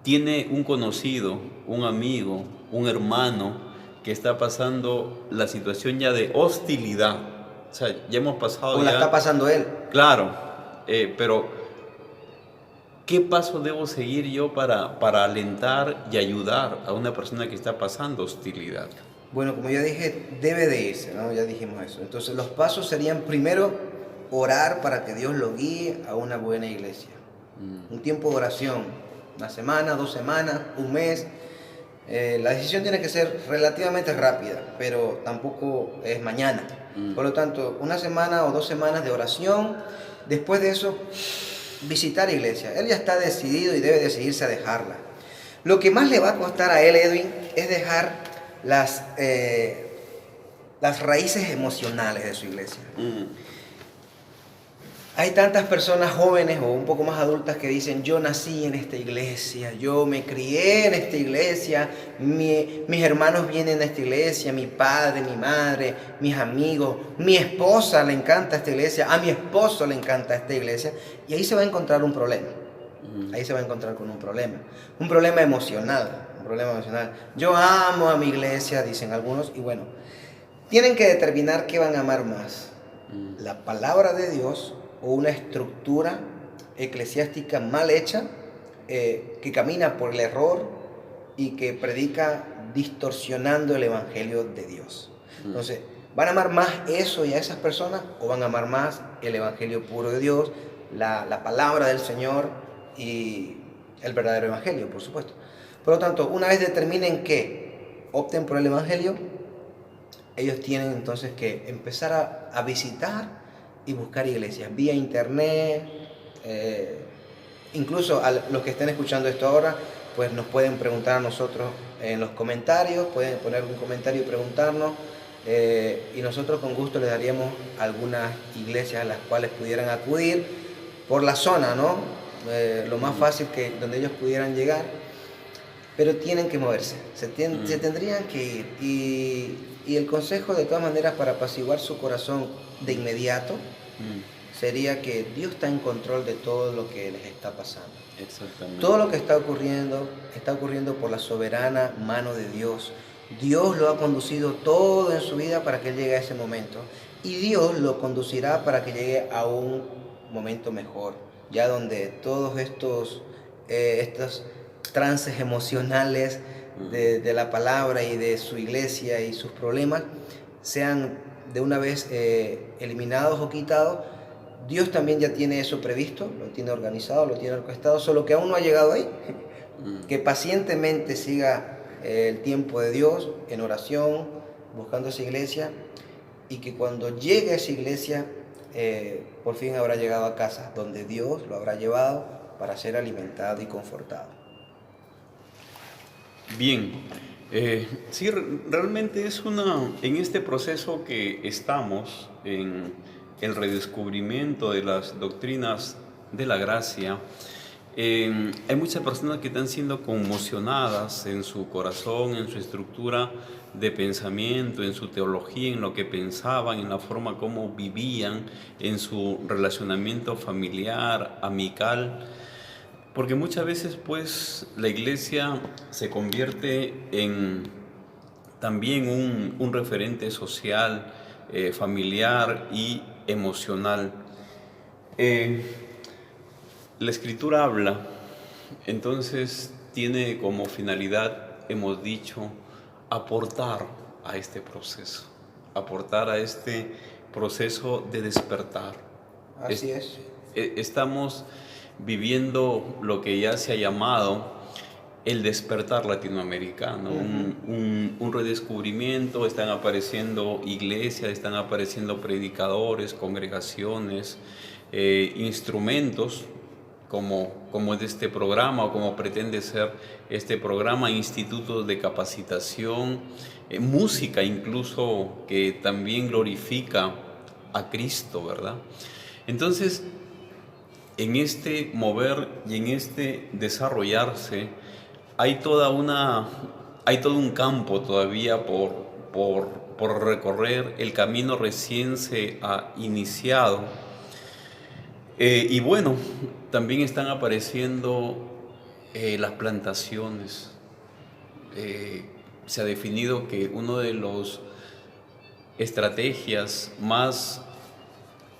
tiene un conocido, un amigo, un hermano que está pasando la situación ya de hostilidad. O sea, ya hemos pasado O la ya... está pasando él. Claro, pero ¿qué paso debo seguir yo para alentar y ayudar a una persona que está pasando hostilidad? Bueno, como ya dije, debe de irse, ¿no? Ya dijimos eso. Entonces los pasos serían primero orar para que Dios lo guíe a una buena iglesia. Un tiempo de oración, una semana, 2 semanas, un mes. La decisión tiene que ser relativamente rápida, pero tampoco es mañana. Por lo tanto, 1 semana o 2 semanas de oración. Después de eso, visitar iglesia. Él ya está decidido y debe decidirse a dejarla. Lo que más le va a costar a él, Edwin, es dejar las raíces emocionales de su iglesia. Hay tantas personas jóvenes o un poco más adultas que dicen: yo nací en esta iglesia, yo me crié en esta iglesia, mis hermanos vienen a esta iglesia, mi padre, mi madre, mis amigos, mi esposa le encanta esta iglesia, a mi esposo le encanta esta iglesia, y ahí se va a encontrar un problema. Ahí se va a encontrar con un problema emocional, Yo amo a mi iglesia, dicen algunos, y bueno, tienen que determinar qué van a amar más, la palabra de Dios o una estructura eclesiástica mal hecha, que camina por el error y que predica distorsionando el evangelio de Dios. Entonces, ¿van a amar más eso y a esas personas o van a amar más el evangelio puro de Dios, la palabra del Señor y el verdadero evangelio, por supuesto? Por lo tanto, una vez determinen que opten por el evangelio, ellos tienen entonces que empezar a visitar y buscar iglesias vía internet. Incluso a los que estén escuchando esto ahora, pues nos pueden preguntar a nosotros en los comentarios, pueden poner un comentario y preguntarnos, y nosotros con gusto les daríamos algunas iglesias a las cuales pudieran acudir por la zona, ¿no? Lo más fácil que donde ellos pudieran llegar, pero tienen que moverse, se tendrían que ir, y el consejo de todas maneras para apaciguar su corazón de inmediato sería que Dios está en control de todo lo que les está pasando. Exactamente. Todo lo que está ocurriendo por la soberana mano de Dios. Dios lo ha conducido todo en su vida para que Él llegue a ese momento, y Dios lo conducirá para que llegue a un momento mejor, ya donde todos estos trances emocionales de la palabra y de su iglesia y sus problemas sean de una vez eliminados o quitados. Dios también ya tiene eso previsto, lo tiene organizado, lo tiene orquestado, solo que aún no ha llegado ahí. Que pacientemente siga el tiempo de Dios en oración, buscando esa iglesia, y que cuando llegue a esa iglesia, por fin habrá llegado a casa, donde Dios lo habrá llevado para ser alimentado y confortado. Bien, Sí, realmente es en este proceso que estamos, en el redescubrimiento de las doctrinas de la gracia, hay muchas personas que están siendo conmocionadas en su corazón, en su estructura de pensamiento, en su teología, en lo que pensaban, en la forma como vivían, en su relacionamiento familiar, amical. Porque muchas veces pues la iglesia se convierte en también un referente social, familiar y emocional. Eh, la escritura habla, entonces tiene como finalidad, hemos dicho, aportar a este proceso, aportar a este proceso de despertar. Así es. Estamos viviendo lo que ya se ha llamado el despertar latinoamericano, un redescubrimiento. Están apareciendo iglesias, están apareciendo predicadores, congregaciones, instrumentos como es este programa o como pretende ser este programa, institutos de capacitación, música incluso que también glorifica a Cristo, ¿verdad? Entonces, en este mover y en este desarrollarse, hay hay todo un campo todavía por recorrer. El camino recién se ha iniciado. Y bueno, también están apareciendo las plantaciones. Se ha definido que una de las estrategias más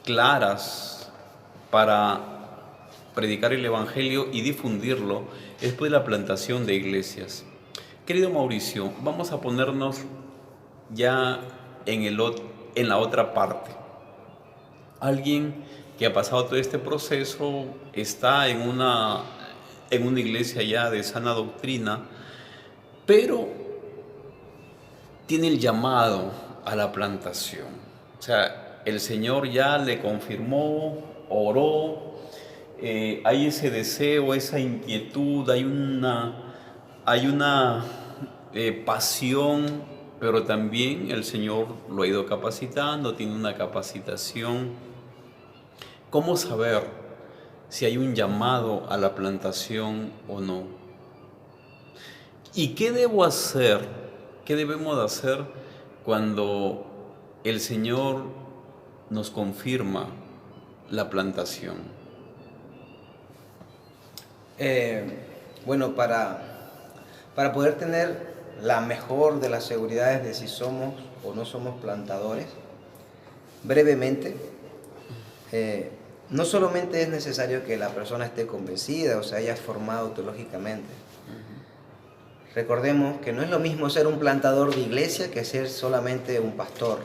claras para predicar el Evangelio y difundirlo es pues la plantación de iglesias. Querido Mauricio, vamos a ponernos ya en la otra parte. Alguien que ha pasado todo este proceso está en una iglesia ya de sana doctrina, pero tiene el llamado a la plantación. O sea, el Señor ya le confirmó, oró, hay ese deseo, esa inquietud, hay una pasión, pero también el Señor lo ha ido capacitando, tiene una capacitación. ¿Cómo saber si hay un llamado a la plantación o no? ¿Y qué debo hacer? ¿Qué debemos de hacer cuando el Señor nos confirma la plantación? Bueno, para poder tener la mejor de las seguridades de si somos o no somos plantadores, brevemente, no solamente es necesario que la persona esté convencida o se haya formado teológicamente. Recordemos que no es lo mismo ser un plantador de iglesia que ser solamente un pastor.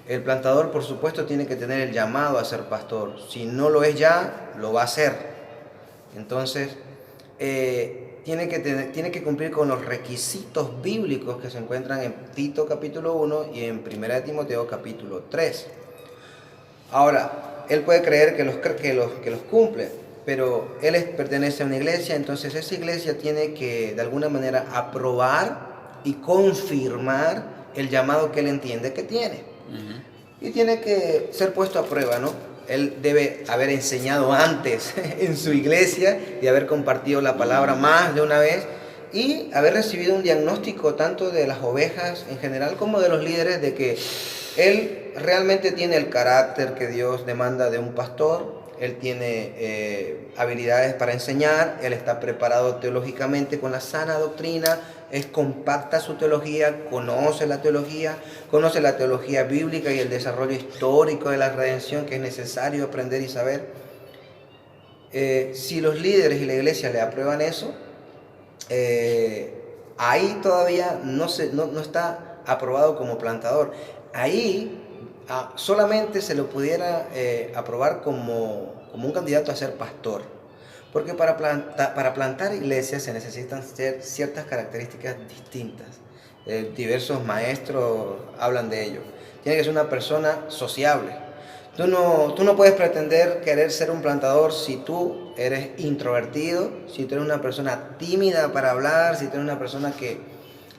El plantador, por supuesto, tiene que tener el llamado a ser pastor. Si no lo es ya, lo va a ser. Entonces, tiene que cumplir con los requisitos bíblicos que se encuentran en Tito capítulo 1 y en 1 Timoteo capítulo 3. Ahora, él puede creer que los cumple, pero él pertenece a una iglesia, entonces esa iglesia tiene que de alguna manera aprobar y confirmar el llamado que él entiende que tiene. Y tiene que ser puesto a prueba, ¿no? Él debe haber enseñado antes en su iglesia y haber compartido la palabra más de una vez y haber recibido un diagnóstico tanto de las ovejas en general como de los líderes de que él realmente tiene el carácter que Dios demanda de un pastor. Él tiene habilidades para enseñar, él está preparado teológicamente con la sana doctrina, es compacta su teología, conoce la teología bíblica y el desarrollo histórico de la redención que es necesario aprender y saber. Si los líderes y la iglesia le aprueban eso, ahí todavía no está aprobado como plantador. Ahí solamente se lo pudiera aprobar como un candidato a ser pastor. Porque para plantar iglesias se necesitan ciertas características distintas. Diversos maestros hablan de ello. Tiene que ser una persona sociable. Tú no puedes pretender querer ser un plantador si tú eres introvertido, si tú eres una persona tímida para hablar, si tú eres una persona que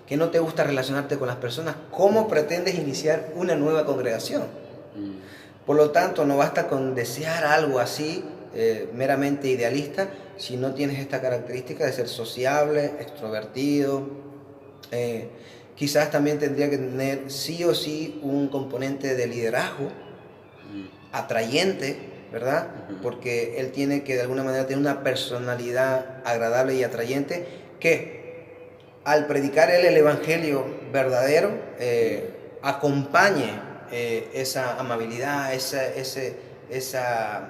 que no te gusta relacionarte con las personas, ¿cómo pretendes iniciar una nueva congregación? Por lo tanto, no basta con desear algo así, meramente idealista, si no tienes esta característica de ser sociable, extrovertido. Quizás también tendría que tener sí o sí un componente de liderazgo atrayente, ¿verdad? Porque él tiene que de alguna manera tener una personalidad agradable y atrayente que al predicar él el evangelio verdadero acompañe esa amabilidad, esa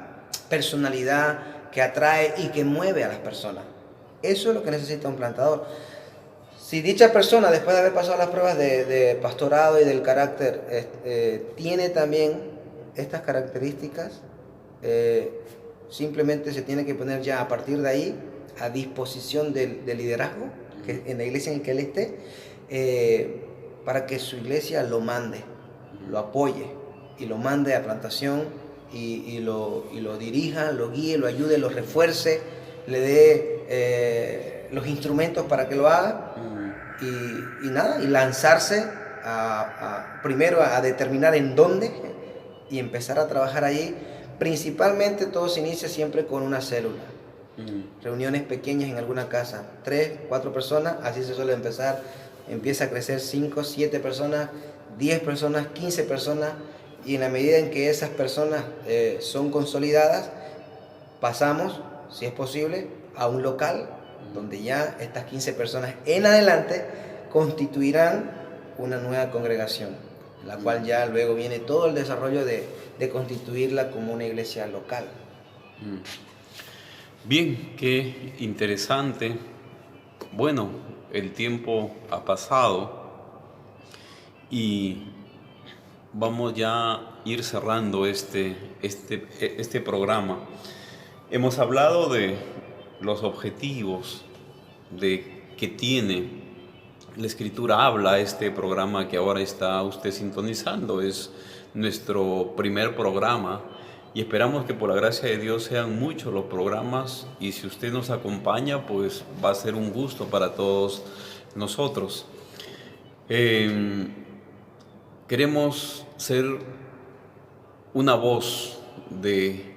personalidad que atrae y que mueve a las personas. Eso es lo que necesita un plantador. Si dicha persona, después de haber pasado las pruebas de pastorado y del carácter, tiene también estas características, simplemente se tiene que poner ya a partir de ahí a disposición del liderazgo que en la iglesia en que él esté, para que su iglesia lo mande, lo apoye y lo mande a plantación y lo dirija, lo guíe, lo ayude, lo refuerce, le dé los instrumentos para que lo haga y nada, y lanzarse primero a determinar en dónde y empezar a trabajar allí. Principalmente todo se inicia siempre con una célula. Reuniones pequeñas en alguna casa, 3, 4 personas, así se suele empezar. Empieza a crecer 5, 7 personas, 10 personas, 15 personas, y en la medida en que esas personas son consolidadas, pasamos, si es posible, a un local donde ya estas 15 personas en adelante constituirán una nueva congregación, la cual ya luego viene todo el desarrollo de constituirla como una iglesia local. Bien, qué interesante. Bueno, el tiempo ha pasado y vamos ya a ir cerrando este programa. Hemos hablado de los objetivos que tiene la Escritura. Habla este programa que ahora está usted sintonizando. Es nuestro primer programa y esperamos que por la gracia de Dios sean muchos los programas, y si usted nos acompaña, pues va a ser un gusto para todos nosotros. Queremos ser una voz de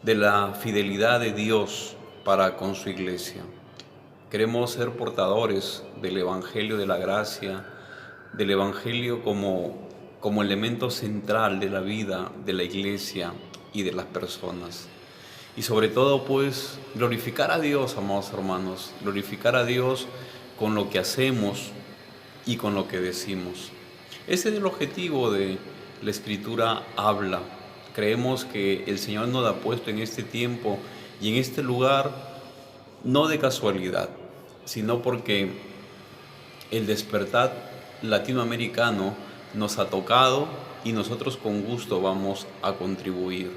la fidelidad de Dios para con su iglesia. Queremos ser portadores del Evangelio de la gracia, del Evangelio como elemento central de la vida de la iglesia y de las personas. Y sobre todo, pues, glorificar a Dios, amados hermanos, glorificar a Dios con lo que hacemos y con lo que decimos. Ese es el objetivo de la Escritura habla. Creemos que el Señor nos ha puesto en este tiempo y en este lugar, no de casualidad, sino porque el despertar latinoamericano nos ha tocado y nosotros con gusto vamos a contribuir.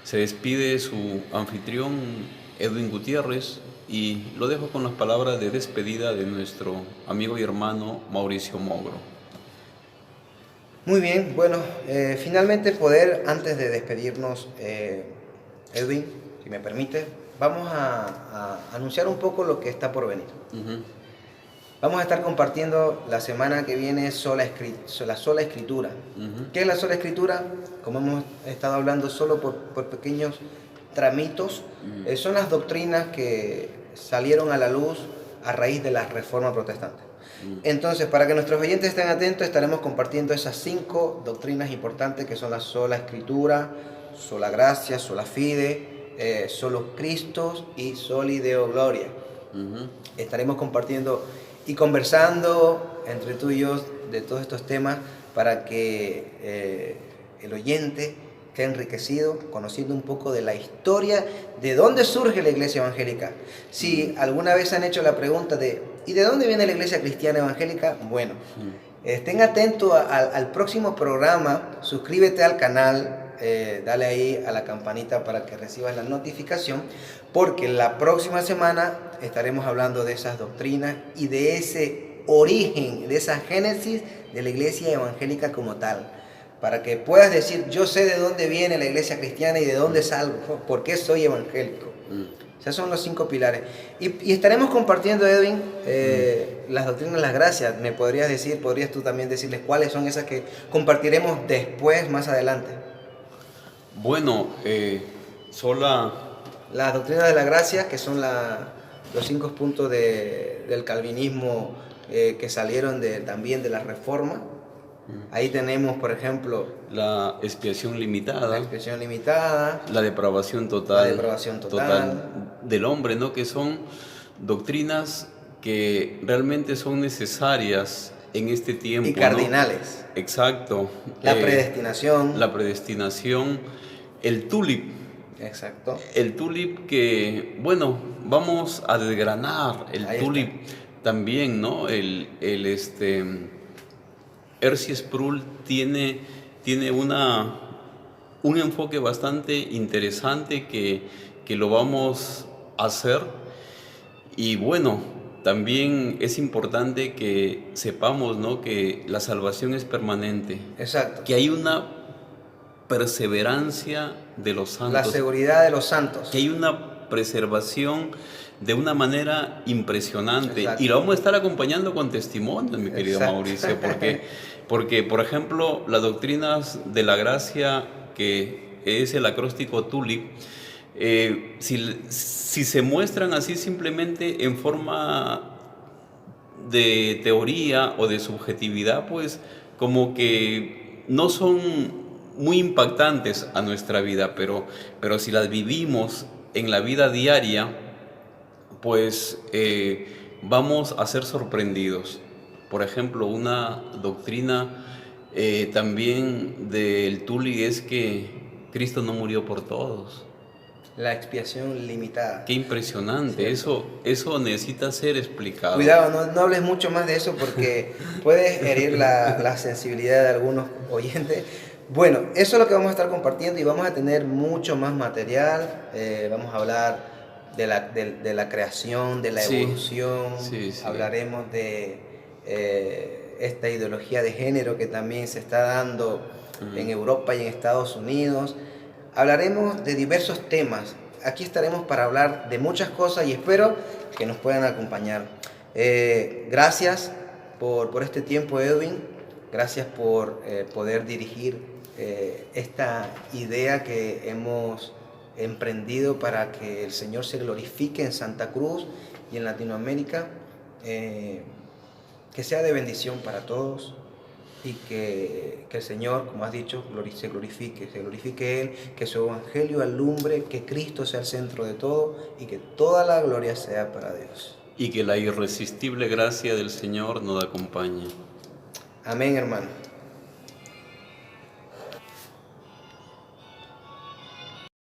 Se despide su anfitrión Edwin Gutiérrez y lo dejo con las palabras de despedida de nuestro amigo y hermano Mauricio Mogro. Muy bien, bueno, finalmente antes de despedirnos, Edwin, si me permite, vamos a anunciar un poco lo que está por venir. Vamos a estar compartiendo la semana que viene la sola escritura. ¿Qué es la sola escritura? Como hemos estado hablando solo por pequeños tramitos, son las doctrinas que salieron a la luz a raíz de la Reforma Protestante. Entonces, para que nuestros oyentes estén atentos, estaremos compartiendo esas 5 doctrinas importantes que son la sola escritura, sola gracia, sola fide, solo Cristo y soli Deo gloria. Estaremos compartiendo y conversando entre tú y yo de todos estos temas para que el oyente esté enriquecido, conociendo un poco de la historia, de dónde surge la iglesia evangélica. Si alguna vez han hecho la pregunta ¿y de dónde viene la iglesia cristiana evangélica? Bueno, estén atentos al próximo programa, suscríbete al canal, dale ahí a la campanita para que recibas la notificación, porque la próxima semana estaremos hablando de esas doctrinas y de ese origen, de esa génesis de la iglesia evangélica como tal, para que puedas decir, yo sé de dónde viene la iglesia cristiana y de dónde salgo, por qué soy evangélico. O sea, son los 5 pilares. Y estaremos compartiendo, Edwin, las doctrinas de las gracias. ¿Me podrías decir, podrías tú también decirles cuáles son esas que compartiremos después, más adelante? Bueno, Las doctrinas de la gracia, que son los 5 puntos del calvinismo que salieron también de la Reforma. Ahí tenemos, por ejemplo, la expiación limitada, la depravación total del hombre, ¿no? Que son doctrinas que realmente son necesarias en este tiempo. Y cardinales. ¿No? Exacto. La predestinación. La predestinación. El tulip. Exacto. El tulip que, bueno, vamos a desgranar el Ahí tulip está. también, ¿no? R.C. Sproul tiene un enfoque bastante interesante que lo vamos a hacer. Y bueno, también es importante que sepamos, ¿no? Que la salvación es permanente. Exacto. Que hay una perseverancia de los santos. La seguridad de los santos. Que hay una preservación de una manera impresionante. Exacto. Y lo vamos a estar acompañando con testimonios, mi querido Exacto. Mauricio, porque, por ejemplo, las doctrinas de la gracia, que es el acróstico TULIP, si se muestran así simplemente en forma de teoría o de subjetividad, pues como que no son muy impactantes a nuestra vida, pero si las vivimos en la vida diaria, pues vamos a ser sorprendidos. Por ejemplo, una doctrina también del Tuli es que Cristo no murió por todos. La expiación limitada. Qué impresionante, eso necesita ser explicado. Cuidado, no hables mucho más de eso porque puedes herir la sensibilidad de algunos oyentes. Bueno, eso es lo que vamos a estar compartiendo y vamos a tener mucho más material. Vamos a hablar de la creación, de la evolución. Sí. Hablaremos de esta ideología de género que también se está dando en Europa y en Estados Unidos. Hablaremos de diversos temas. Aquí estaremos para hablar de muchas cosas y espero que nos puedan acompañar. Gracias por este tiempo, Edwin. Gracias por poder dirigir esta idea que hemos emprendido para que el Señor se glorifique en Santa Cruz y en Latinoamérica. Que sea de bendición para todos. Y que el Señor, como has dicho, se glorifique Él, que su evangelio alumbre, que Cristo sea el centro de todo y que toda la gloria sea para Dios. Y que la irresistible gracia del Señor nos acompañe. Amén, hermano.